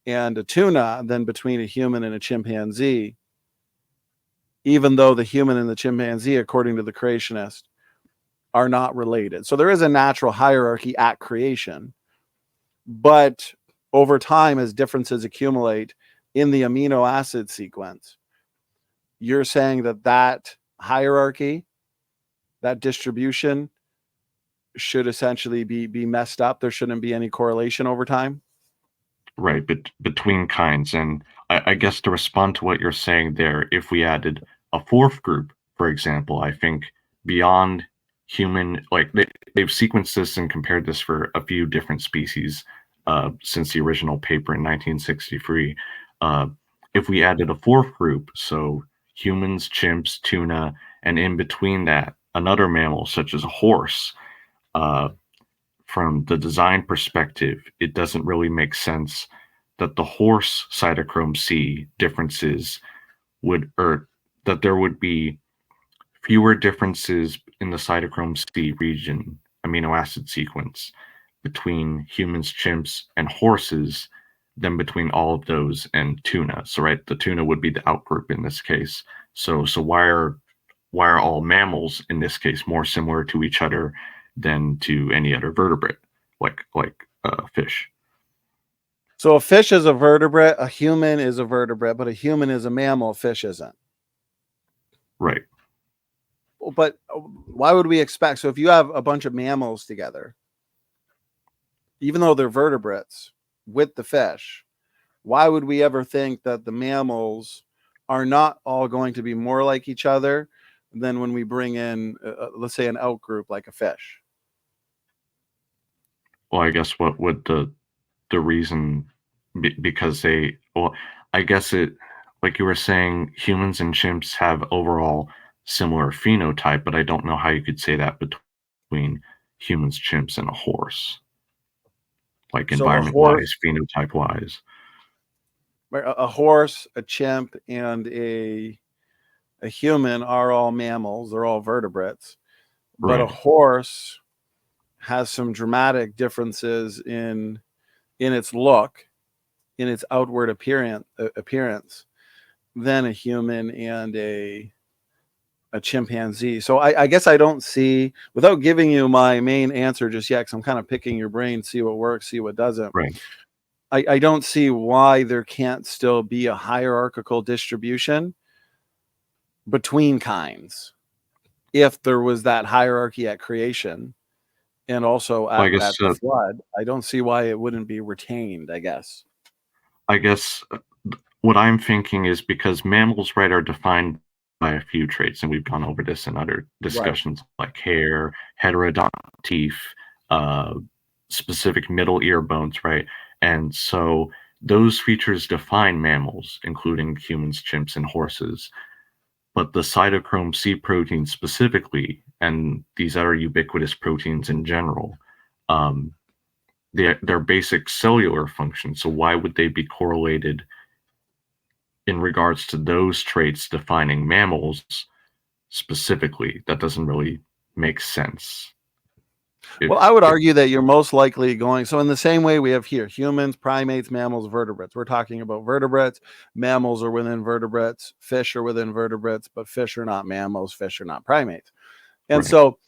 and a tuna than between a human and a chimpanzee, even though the human and the chimpanzee, according to the creationist, are not related. So there is a natural hierarchy at creation, but over time, as differences accumulate in the amino acid sequence, you're saying that hierarchy, that distribution, should essentially be messed up. There shouldn't be any correlation over time. Right, between kinds. And I guess to respond to what you're saying there, if we added a fourth group, for example, I think beyond human, like they've sequenced this and compared this for a few different species since the original paper in 1963. If we added a fourth group, so humans, chimps, tuna, and in between that, another mammal such as a horse, from the design perspective, it doesn't really make sense that the horse cytochrome C differences would, or that there would be fewer differences in the cytochrome C region amino acid sequence between humans, chimps, and horses than between all of those and tuna. So, right, the tuna would be the outgroup in this case. So why are all mammals in this case more similar to each other than to any other vertebrate, like fish? So a fish is a vertebrate, a human is a vertebrate, but a human is a mammal, a fish isn't. Right. But why would we expect? So if you have a bunch of mammals together, even though they're vertebrates with the fish, why would we ever think that the mammals are not all going to be more like each other than when we bring in, let's say, an outgroup like a fish? Well, I guess what would the reason be? Because well, I guess it, like you were saying, humans and chimps have overall similar phenotype, but I don't know how you could say that between humans, chimps, and a horse, like So environment wise, phenotype wise. a horse, a chimp, and a human are all mammals. They're all vertebrates. But a Right. horse has some dramatic differences in its look, in its outward appearance than a human and a chimpanzee. So I guess I don't see, without giving you my main answer just yet, because I'm kind of picking your brain, see what works, see what doesn't. Right. I don't see why there can't still be a hierarchical distribution between kinds if there was that hierarchy at creation and also Well, I at guess the flood. I don't see why it wouldn't be retained, I guess. What I'm thinking is because mammals, right, are defined by a few traits, and we've gone over this in other Right. discussions, like hair, heterodont teeth, uh, specific middle ear bones, right? And so those features define mammals, including humans, chimps, and horses. But the cytochrome C protein specifically, and these other ubiquitous proteins in general, um, their basic cellular function. So why would they be correlated in regards to those traits defining mammals specifically? That doesn't really make sense. Well, I would argue that you're most likely going. So, in the same way we have here humans, primates, mammals, vertebrates. We're talking about vertebrates. Mammals are within vertebrates. Fish are within vertebrates, but fish are not mammals. Fish are not primates. And Right. so,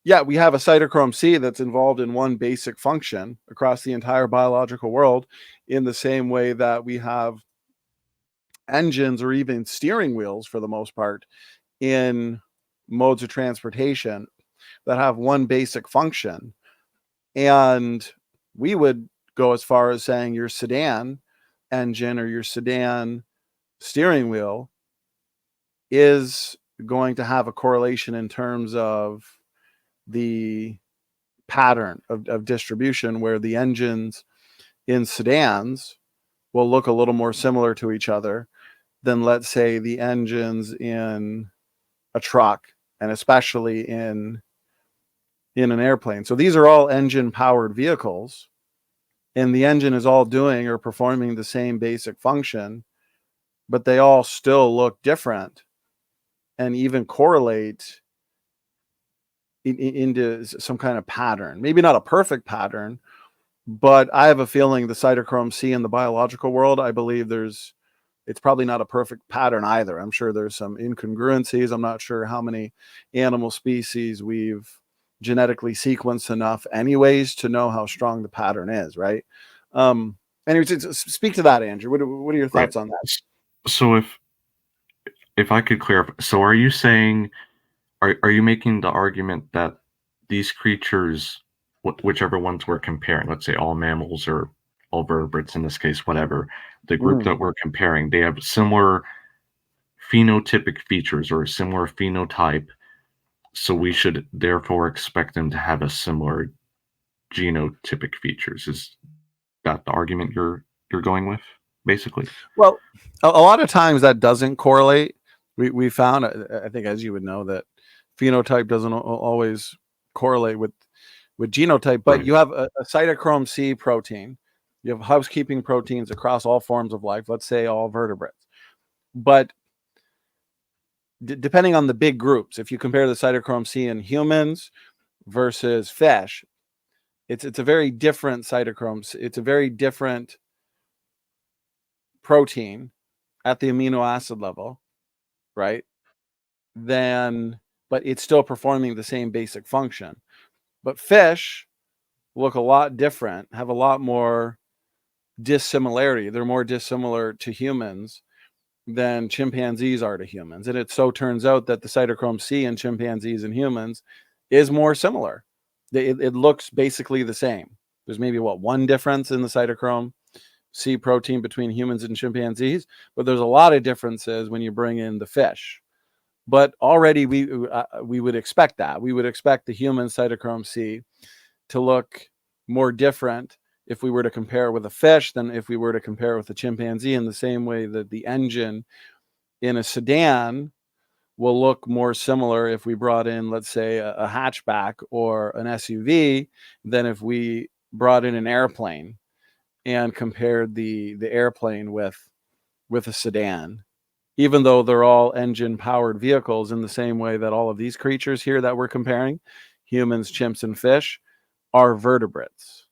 yeah, we have a cytochrome C that's involved in one basic function across the entire biological world, in the same way that we have engines or even steering wheels, for the most part, in modes of transportation that have one basic function. And we would go as far as saying your sedan engine or your sedan steering wheel is going to have a correlation in terms of the pattern of distribution, where the engines in sedans will look a little more similar to each other than, let's say, the engines in a truck, and especially in an airplane. So these are all engine powered vehicles, and the engine is all doing or performing the same basic function, but they all still look different and even correlate into some kind of pattern. Maybe not a perfect pattern, but I have a feeling the cytochrome C in the biological world, I believe it's probably not a perfect pattern either. I'm sure there's some incongruencies. I'm not sure how many animal species we've genetically sequenced enough anyways to know how strong the pattern is, right? Anyways, speak to that, Andrew. What are your thoughts on that? So if I could clarify, so are you saying, are you making the argument that these creatures, whichever ones we're comparing, let's say all mammals or all vertebrates in this case, whatever, the group that we're comparing, they have similar phenotypic features or a similar phenotype, so we should therefore expect them to have a similar genotypic features? Is that the argument you're going with, basically? Well, a lot of times that doesn't correlate. We found, I think, as you would know, that phenotype doesn't always correlate with genotype. But you have a cytochrome C protein. You have housekeeping proteins across all forms of life. Let's say all vertebrates. But depending on the big groups, if you compare the cytochrome C in humans versus fish, it's a very different cytochrome. It's a very different protein at the amino acid level, right? But it's still performing the same basic function. But fish look a lot different, have a lot more dissimilarity. They're more dissimilar to humans than chimpanzees are to humans. And it so turns out that the cytochrome C in chimpanzees and humans is more similar. It looks basically the same. There's maybe one difference in the cytochrome C protein between humans and chimpanzees, but there's a lot of differences when you bring in the fish. But already we would expect that. We would expect the human cytochrome C to look more different if we were to compare with a fish than if we were to compare with a chimpanzee, in the same way that the engine in a sedan will look more similar if we brought in, let's say, a hatchback or an SUV than if we brought in an airplane and compared the airplane with a sedan, even though they're all engine powered vehicles, in the same way that all of these creatures here that we're comparing, humans, chimps, and fish, are vertebrates.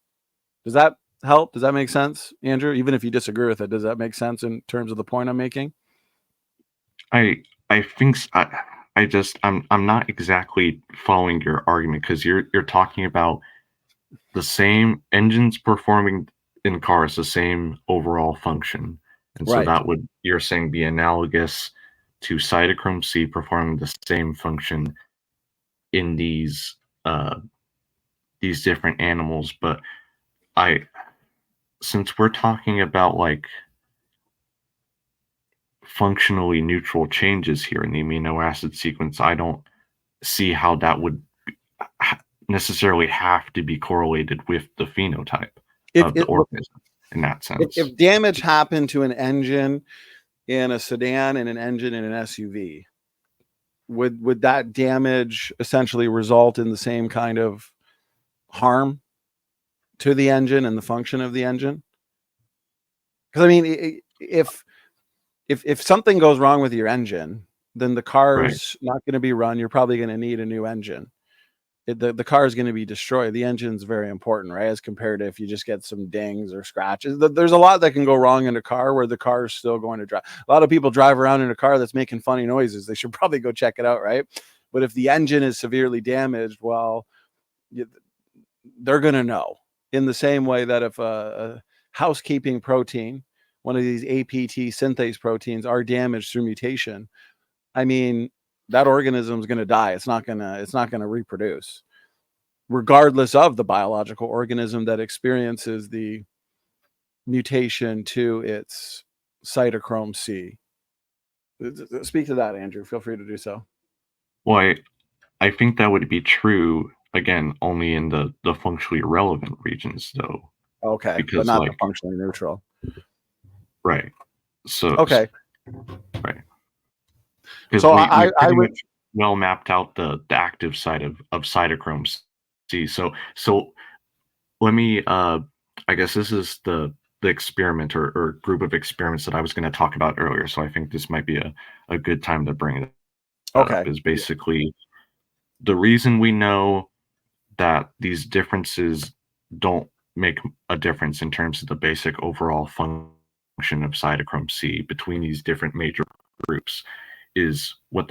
Does that help? Does that make sense, Andrew? Even if you disagree with it, does that make sense in terms of the point I'm making? I think I'm not exactly following your argument, because you're talking about the same engines performing in cars, the same overall function, and so Right. that would, you're saying, be analogous to cytochrome C performing the same function in these different animals. But since we're talking about like functionally neutral changes here in the amino acid sequence, I don't see how that would necessarily have to be correlated with the phenotype of the organism in that sense. If damage happened to an engine in a sedan and an engine in an SUV, would that damage essentially result in the same kind of harm to the engine and the function of the engine? Because I mean, if something goes wrong with your engine, then the car's not going to be run. You're probably going to need a new engine. The car is going to be destroyed. The engine's very important, right? As compared to if you just get some dings or scratches. There's a lot that can go wrong in a car where the car is still going to drive. A lot of people drive around in a car that's making funny noises. They should probably go check it out, right? But if the engine is severely damaged, well, they're going to know. In the same way that if a housekeeping protein, one of these APT synthase proteins, are damaged through mutation, I mean, that organism is going to die. It's not going to reproduce, regardless of the biological organism that experiences the mutation to its cytochrome C. Speak to that, Andrew. Feel free to do so. Well, I think that would be true, again, only in the functionally relevant regions, though. Okay, because, but not the functionally neutral. Right. So okay. Right. Because so I would well mapped out the active side of cytochrome C. So let me I guess this is the experiment or group of experiments that I was going to talk about earlier. So I think this might be a good time to bring it up. Is basically the reason we know that these differences don't make a difference in terms of the basic overall function of cytochrome C between these different major groups is what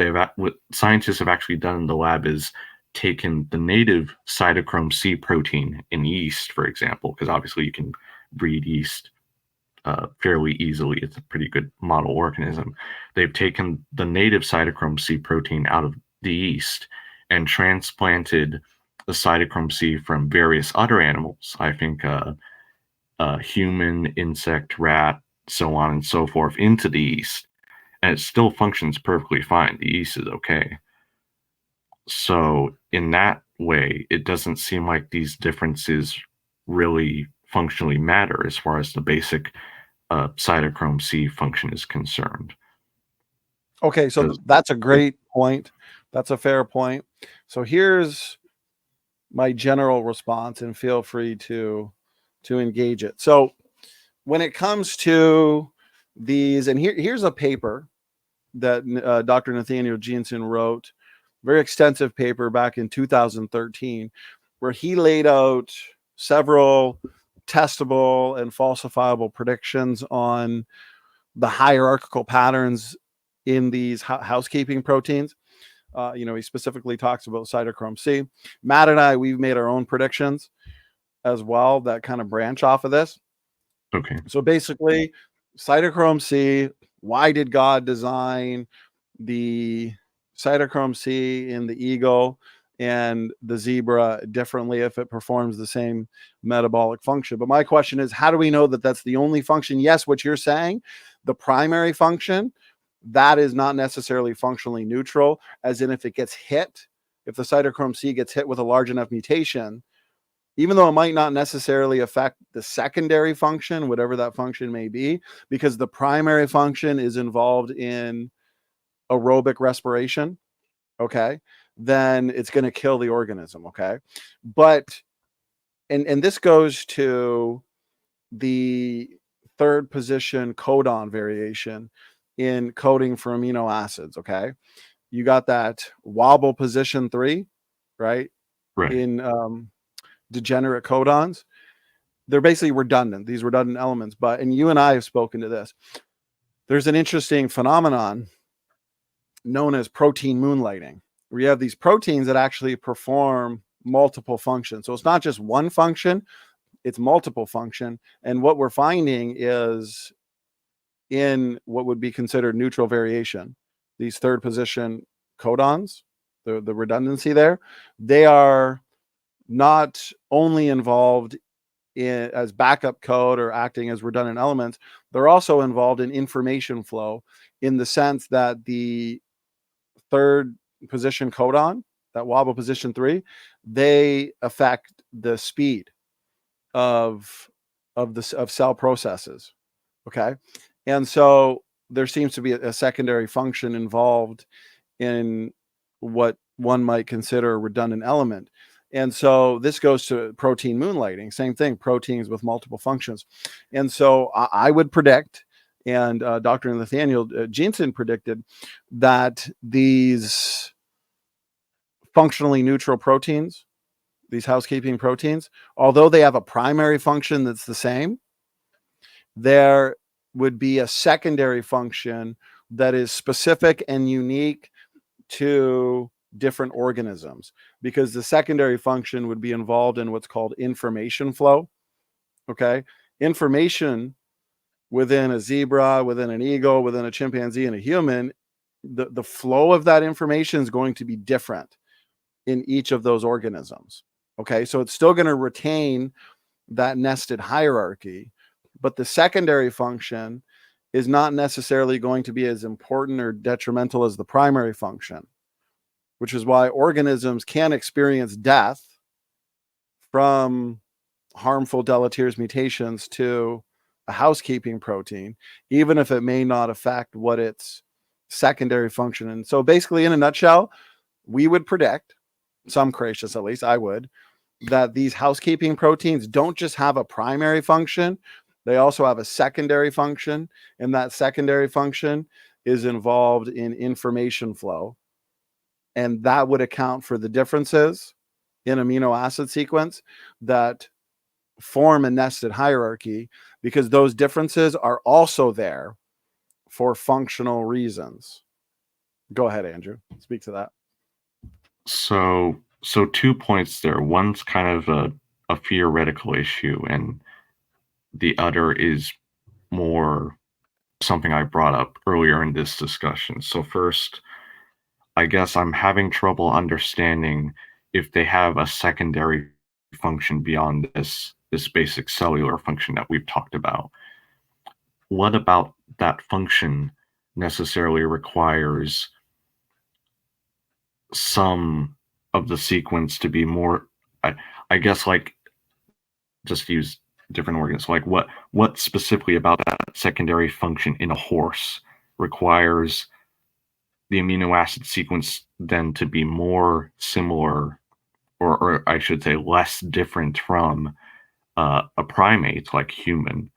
scientists have actually done in the lab is taken the native cytochrome C protein in yeast, for example, because obviously you can breed yeast fairly easily. It's a pretty good model organism. They've taken the native cytochrome C protein out of the yeast and transplanted the cytochrome C from various other animals. I think human, insect, rat, so on and so forth, into the yeast. And it still functions perfectly fine. The yeast is okay. So in that way, it doesn't seem like these differences really functionally matter as far as the basic cytochrome C function is concerned. Okay, so that's a great point. That's a fair point. So here's my general response, and feel free to engage it. So when it comes to these, and here's a paper that Dr. Nathaniel Jensen wrote, very extensive paper back in 2013, where he laid out several testable and falsifiable predictions on the hierarchical patterns in these housekeeping proteins. He specifically talks about cytochrome C. Matt and I, we've made our own predictions as well that kind of branch off of this. Okay. So basically, cytochrome C, why did God design the cytochrome C in the eagle and the zebra differently if it performs the same metabolic function? But my question is, how do we know that that's the only function? Yes, what you're saying, the primary function, that is not necessarily functionally neutral, as in if it gets hit, if the cytochrome C gets hit with a large enough mutation, even though it might not necessarily affect the secondary function, whatever that function may be, because the primary function is involved in aerobic respiration, okay, then it's going to kill the organism, okay? But, and this goes to the third position codon variation in coding for amino acids, okay? You got that wobble position 3, right? Right. In degenerate codons. They're basically redundant, these redundant elements. And you and I have spoken to this. There's an interesting phenomenon known as protein moonlighting, where you have these proteins that actually perform multiple functions. So it's not just one function, it's multiple function. And what we're finding is in what would be considered neutral variation, these third position codons, the redundancy there, they are not only involved in as backup code or acting as redundant elements, they're also involved in information flow, in the sense that the third position codon, that wobble position 3, they affect the speed of cell processes. Okay. And so there seems to be a secondary function involved in what one might consider a redundant element. And so this goes to protein moonlighting, same thing, proteins with multiple functions. And so I would predict, and Dr. Nathaniel Jensen predicted, that these functionally neutral proteins, these housekeeping proteins, although they have a primary function that's the same, there would be a secondary function that is specific and unique to different organisms, because the secondary function would be involved in what's called information flow. Okay. Information within a zebra, within an eagle, within a chimpanzee, and a human, the flow of that information is going to be different in each of those organisms. Okay. So it's still going to retain that nested hierarchy, but the secondary function is not necessarily going to be as important or detrimental as the primary function, which is why organisms can experience death from harmful deleterious mutations to a housekeeping protein, even if it may not affect what its secondary function. And so basically, in a nutshell, we would predict, some creationists at least, I would, that these housekeeping proteins don't just have a primary function, they also have a secondary function, and that secondary function is involved in information flow. And that would account for the differences in amino acid sequence that form a nested hierarchy, because those differences are also there for functional reasons. Go ahead, Andrew. Speak to that. So 2 points there. One's kind of a theoretical issue, and the other is more something I brought up earlier in this discussion. So first, I guess I'm having trouble understanding if they have a secondary function beyond this basic cellular function that we've talked about. What about that function necessarily requires some of the sequence to be more, I guess, like, just use different organs. Like what specifically about that secondary function in a horse requires the amino acid sequence then to be more similar, or I should say less different from a primate like human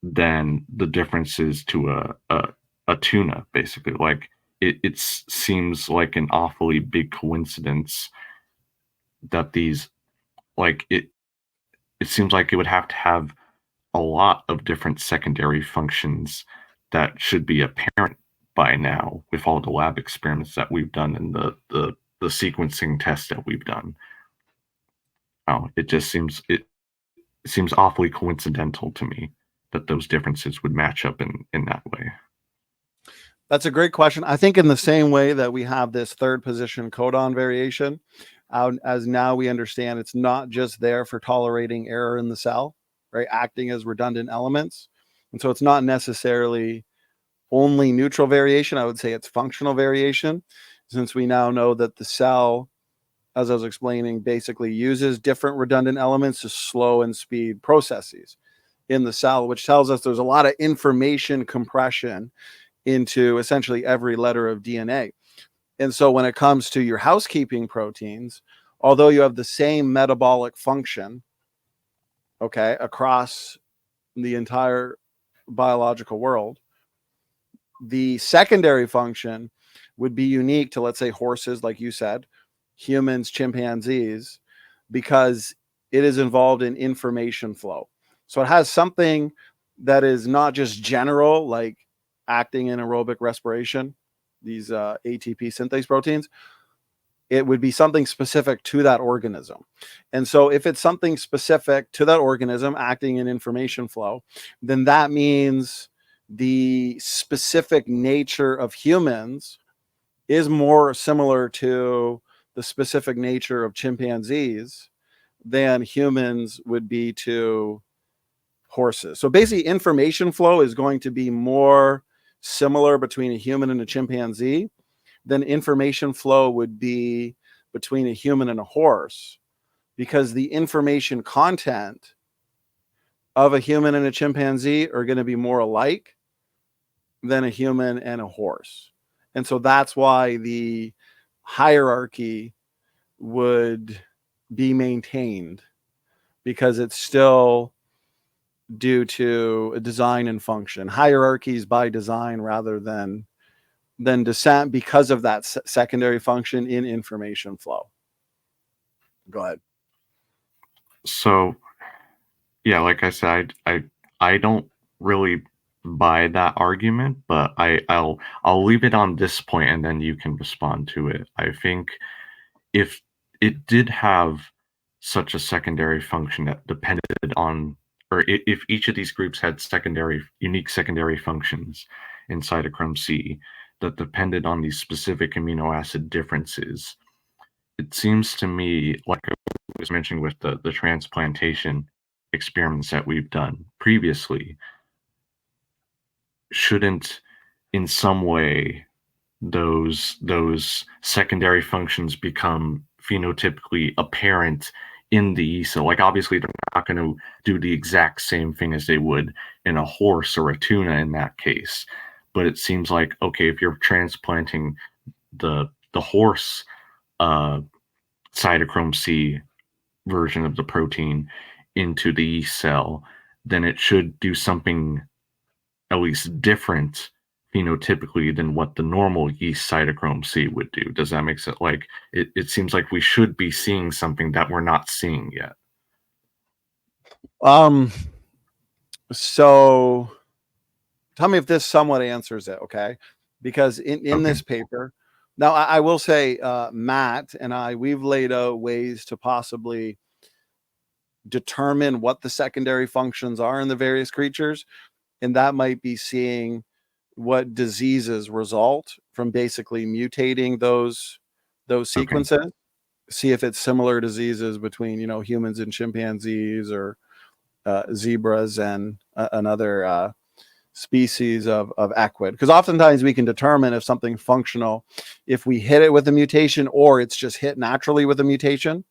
than the differences to a tuna, basically. Like it seems like an awfully big coincidence that these, like, it seems like it would have to have a lot of different secondary functions that should be apparent by now with all the lab experiments that we've done and the sequencing tests that we've done. Oh, it just seems awfully coincidental to me that those differences would match up in that way. That's a great question. I think in the same way that we have this third position codon variation, as now we understand it's not just there for tolerating error in the cell, right? Acting as redundant elements. And so it's not necessarily only neutral variation. I would say it's functional variation, since we now know that the cell, as I was explaining, basically uses different redundant elements to slow and speed processes in the cell, which tells us there's a lot of information compression into essentially every letter of DNA. And so when it comes to your housekeeping proteins, although you have the same metabolic function, okay, across the entire biological world, the secondary function would be unique to, let's say, horses, like you said, humans, chimpanzees, because it is involved in information flow. So it has something that is not just general, like acting in aerobic respiration, these ATP synthase proteins. It would be something specific to that organism. And so if it's something specific to that organism acting in information flow, then that means the specific nature of humans is more similar to the specific nature of chimpanzees than humans would be to horses. So basically, information flow is going to be more similar between a human and a chimpanzee than information flow would be between a human and a horse, because the information content of a human and a chimpanzee are going to be more alike than a human and a horse. And so that's why the hierarchy would be maintained, because it's still due to a design and function. Hierarchies by design rather than descent, because of that secondary function in information flow. Go ahead. So yeah, like I said, I don't really buy that argument, but I'll leave it on this point and then you can respond to it. I think if it did have such a secondary function that depended on, or if each of these groups had unique secondary functions in cytochrome C that depended on these specific amino acid differences, it seems to me, like I was mentioning with the transplantation experiments that we've done previously, shouldn't in some way those secondary functions become phenotypically apparent in the yeast cell? Like, obviously they're not going to do the exact same thing as they would in a horse or a tuna in that case, but it seems like, okay, if you're transplanting the horse cytochrome C version of the protein into the yeast cell, then it should do something at least different phenotypically than what the normal yeast cytochrome C would do. Does that make sense? Like, it seems like we should be seeing something that we're not seeing yet. So tell me if this somewhat answers it, okay? Because in this paper, now I will say, Matt and we've laid out ways to possibly determine what the secondary functions are in the various creatures, and that might be seeing what diseases result from basically mutating those sequences. See if it's similar diseases between, you know, humans and chimpanzees, or zebras and another species of equid, because oftentimes we can determine if something functional if we hit it with a mutation, or it's just hit naturally with a mutation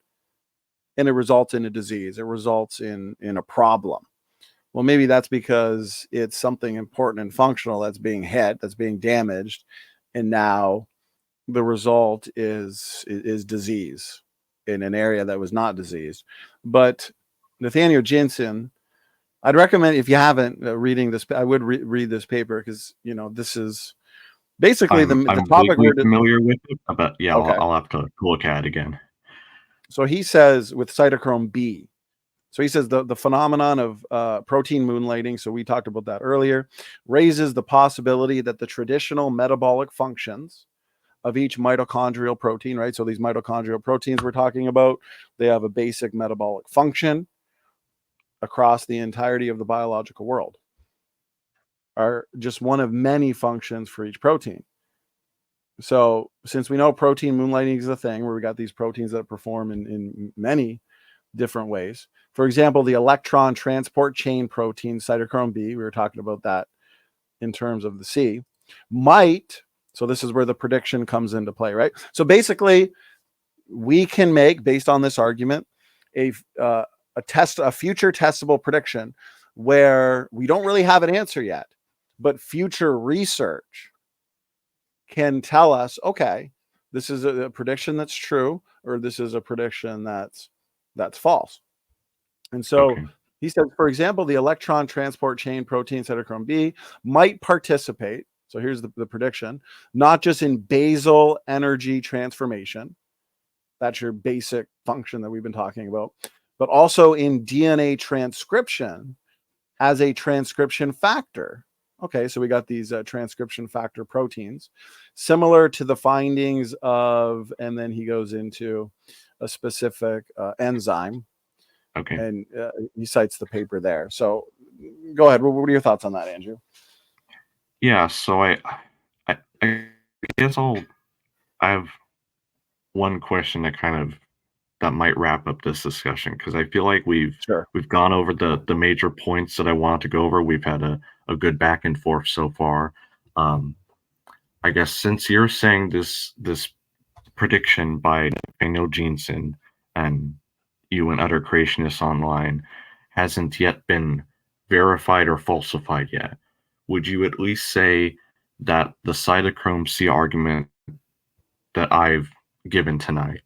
and it results in a disease, it results in a problem. Well, maybe that's because it's something important and functional that's being hit, that's being damaged, and now the result is disease in an area that was not diseased. But Nathaniel Jensen, I'd recommend, if you haven't, reading this, I would read this paper, because, you know, this is basically the topic we're familiar with it, but yeah, okay. I'll have to look at it again. So he says with cytochrome B, so he says the phenomenon of protein moonlighting, so we talked about that earlier, raises the possibility that the traditional metabolic functions of each mitochondrial protein, right? So these mitochondrial proteins we're talking about, they have a basic metabolic function across the entirety of the biological world, are just one of many functions for each protein. So since we know protein moonlighting is a thing where we got these proteins that perform in many different ways. For example, the electron transport chain protein, cytochrome B, we were talking about that in terms of the C, might, so this is where the prediction comes into play, right? So basically, we can make, based on this argument, a future testable prediction where we don't really have an answer yet, but future research can tell us, okay, this is a prediction that's true, or this is a prediction that's false. And so he said, for example, the electron transport chain protein cytochrome B might participate. So here's the prediction, not just in basal energy transformation, that's your basic function that we've been talking about, but also in DNA transcription as a transcription factor. Okay, so we got these transcription factor proteins, similar to the findings of, and then he goes into a specific enzyme. Okay. And he cites the paper there. So go ahead. What are your thoughts on that, Andrew? Yeah, so I guess I have one question that might wrap up this discussion, because I feel like we've gone over the major points that I wanted to go over. We've had a good back and forth so far. I guess since you're saying this prediction by Nathaniel Jensen and you and other creationists online hasn't yet been verified or falsified yet, would you at least say that the cytochrome C argument that I've given tonight,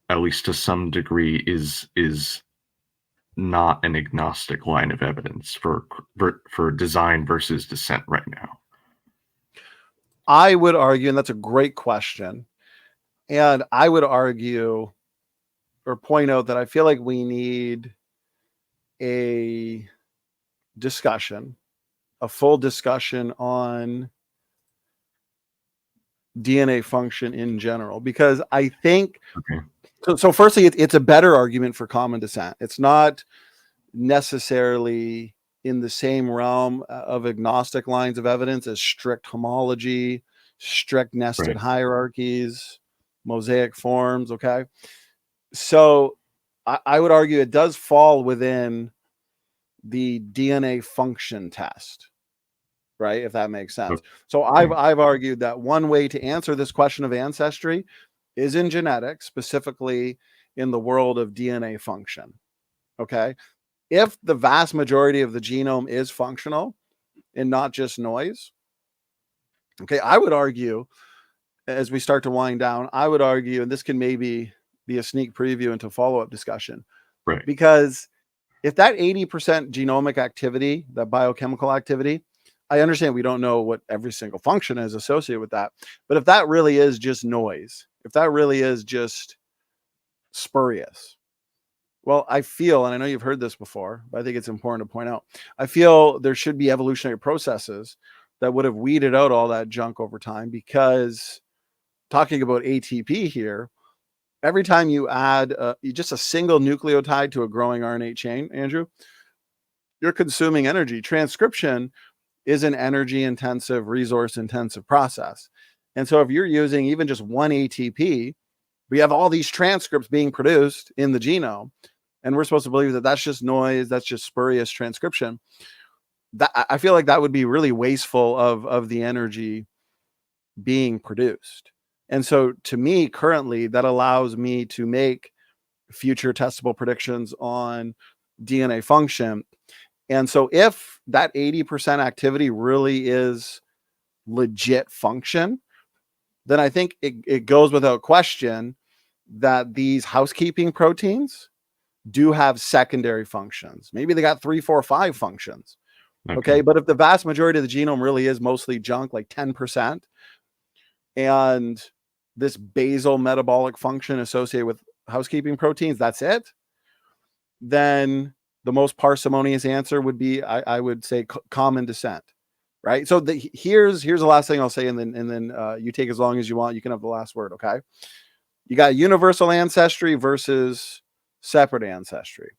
at least to some degree, is not an agnostic line of evidence for design versus dissent right now? I would argue, and that's a great question, and I would argue or point out that I feel like we need a discussion, a full discussion on DNA function in general, because I think so firstly, it's a better argument for common descent. It's not necessarily in the same realm of agnostic lines of evidence as strict homology, strict nested hierarchies, mosaic forms. Okay, so I would argue it does fall within the DNA function test, right? If that makes sense. So I've argued that one way to answer this question of ancestry is in genetics, specifically in the world of DNA function. Okay. If the vast majority of the genome is functional and not just noise, okay, I would argue, as we start to wind down, I would argue, and this can maybe be a sneak preview into follow-up discussion, because if that 80% genomic activity, that biochemical activity, I understand we don't know what every single function is associated with that, but if that really is just noise, if that really is just spurious, well, I feel, and I know you've heard this before, but I think it's important to point out, I feel there should be evolutionary processes that would have weeded out all that junk over time, because talking about ATP here, every time you add just a single nucleotide to a growing RNA chain, Andrew, you're consuming energy. Transcription is an energy intensive, resource intensive process. And so if you're using even just one ATP, we have all these transcripts being produced in the genome, and we're supposed to believe that that's just noise, that's just spurious transcription. That, I feel like that would be really wasteful of the energy being produced. And so to me, currently, that allows me to make future testable predictions on DNA function. And so if that 80% activity really is legit function, then I think it goes without question that these housekeeping proteins do have secondary functions. Maybe they got 3, 4, 5 functions. Okay. But if the vast majority of the genome really is mostly junk, like 10%, and this basal metabolic function associated with housekeeping proteins, that's it, then the most parsimonious answer would be, I would say, common descent, right? So here's the last thing I'll say, and then you take as long as you want. You can have the last word, okay? You got universal ancestry versus separate ancestry.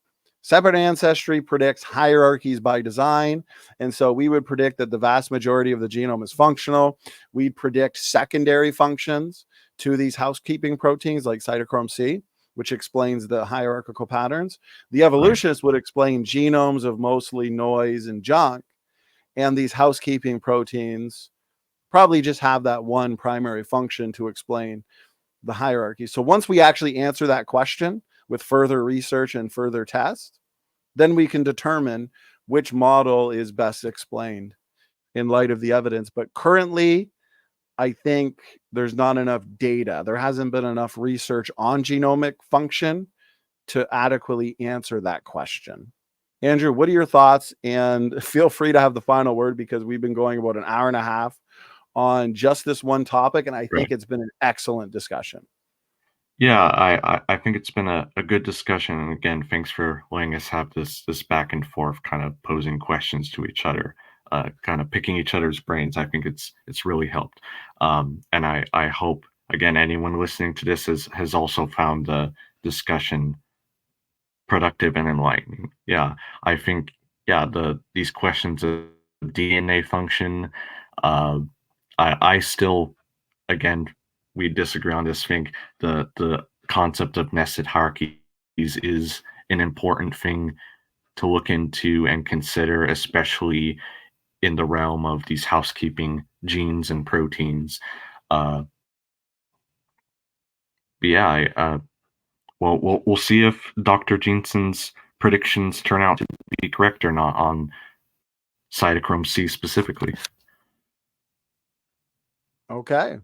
Separate ancestry predicts hierarchies by design. And so we would predict that the vast majority of the genome is functional. We'd predict secondary functions to these housekeeping proteins like cytochrome C, which explains the hierarchical patterns. The evolutionists would explain genomes of mostly noise and junk. And these housekeeping proteins probably just have that one primary function to explain the hierarchy. So once we actually answer that question with further research and further tests, then we can determine which model is best explained in light of the evidence. But currently, I think there's not enough data. There hasn't been enough research on genomic function to adequately answer that question. Andrew, what are your thoughts? And feel free to have the final word, because we've been going about an hour and a half on just this one topic, and I think it's been an excellent discussion. Yeah, I think it's been a good discussion. And again, thanks for letting us have this back and forth, kind of posing questions to each other, kind of picking each other's brains. I think it's really helped. And I hope, again, anyone listening to this has also found the discussion productive and enlightening. Yeah, I think, these questions of DNA function, I still, again, we disagree on this. Think the concept of nested hierarchies is an important thing to look into and consider, especially in the realm of these housekeeping genes and proteins. But yeah, we'll see if Dr. Jensen's predictions turn out to be correct or not on cytochrome C specifically. Okay.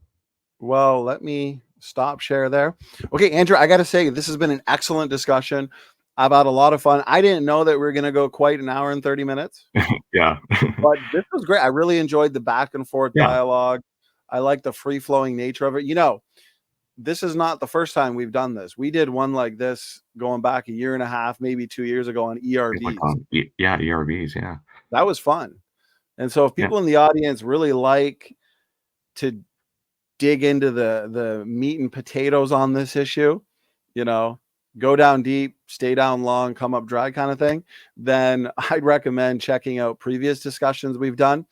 Well, let me stop share there. Okay, Andrew, I got to say, this has been an excellent discussion. I've had a lot of fun. I didn't know that we were going to go quite an hour and 30 minutes. Yeah. But this was great. I really enjoyed the back and forth dialogue. I like the free flowing nature of it. You know, this is not the first time we've done this. We did one like this going back a year and a half, maybe 2 years ago on ERVs. ERVs. Yeah. That was fun. And so if people in the audience really like to dig into the meat and potatoes on this issue, you know, go down deep, stay down long, come up dry kind of thing, then I'd recommend checking out previous discussions we've done.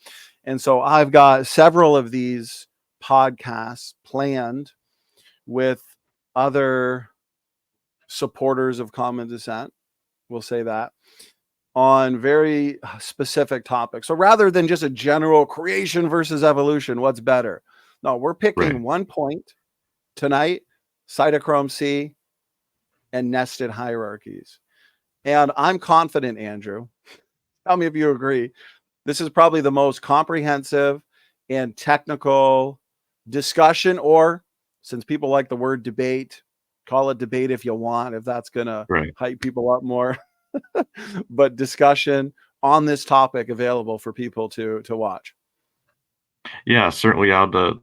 And so I've got several of these podcasts planned with other supporters of common descent, we'll say that, on very specific topics. So rather than just a general creation versus evolution, what's better? No, we're picking one point tonight: cytochrome C and nested hierarchies. And I'm confident, Andrew, tell me if you agree, this is probably the most comprehensive and technical discussion, or, since people like the word debate, call it debate if you want, if that's going to hype people up more, but discussion on this topic available for people to watch? Yeah, certainly out of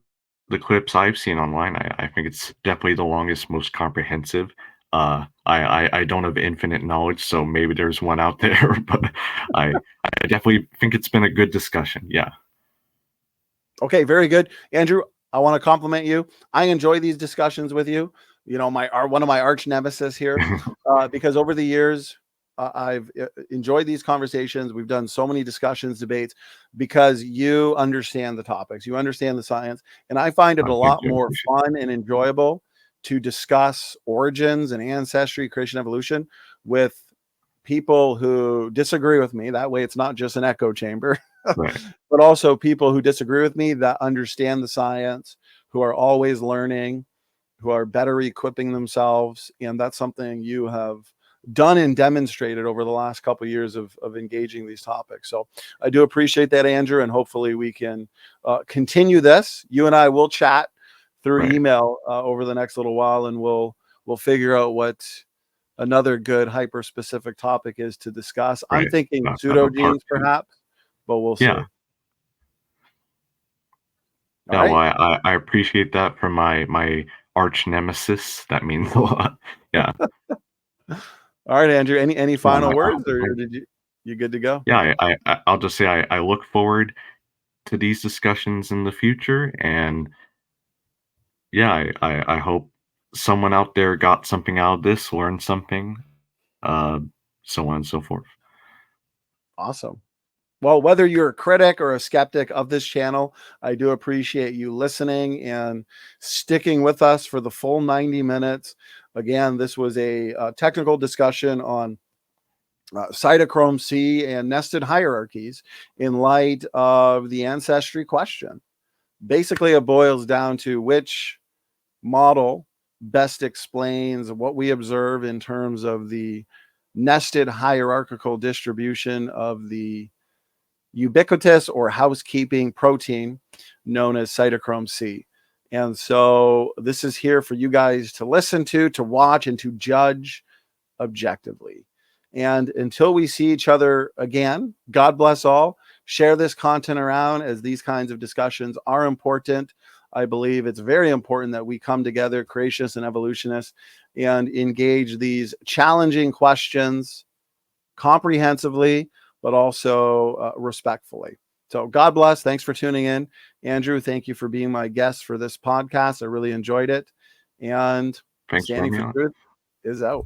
the clips I've seen online, I think it's definitely the longest, most comprehensive. I don't have infinite knowledge, so maybe there's one out there, but I definitely think it's been a good discussion. Yeah. Okay, very good, Andrew. I want to compliment you. I enjoy these discussions with you. You know, one of my arch nemesis here, because over the years I've enjoyed these conversations. We've done so many discussions, debates, because you understand the topics, you understand the science, and I find it a Thank lot you. I more appreciate fun and enjoyable to discuss origins and ancestry, creation, evolution with people who disagree with me. That way, it's not just an echo chamber. it. Right. But also people who disagree with me that understand the science, who are always learning, who are better equipping themselves. And that's something you have done and demonstrated over the last couple of years of engaging these topics. So I do appreciate that, Andrew, and hopefully we can continue this. You and I will chat through Right. email over the next little while, and we'll figure out what another good hyper specific topic is to discuss. I'm Right. thinking A part pseudogenes two. perhaps, but we'll see. Yeah. All Yeah. Well, right. I appreciate that from my arch nemesis. That means a lot. Yeah. All right, Andrew. Any Yeah. final words, or did you good to go? Yeah. I'll just say I look forward to these discussions in the future, and yeah, I hope someone out there got something out of this, learned something, uh, so on and so forth. Awesome. Well, whether you're a critic or a skeptic of this channel, I do appreciate you listening and sticking with us for the full 90 minutes. Again, this was a technical discussion on cytochrome C and nested hierarchies in light of the ancestry question. Basically, it boils down to which model best explains what we observe in terms of the nested hierarchical distribution of the ubiquitous or housekeeping protein known as cytochrome C. And so this is here for you guys to listen to watch, and to judge objectively. And until we see each other again, God bless all. Share this content around, as these kinds of discussions are important. I believe it's very important that we come together, creationists and evolutionists, and engage these challenging questions comprehensively, but also respectfully. So God bless. Thanks for tuning in. Andrew, thank you for being my guest for this podcast. I really enjoyed it. And Thanks for Standing having me for on. Truth is out.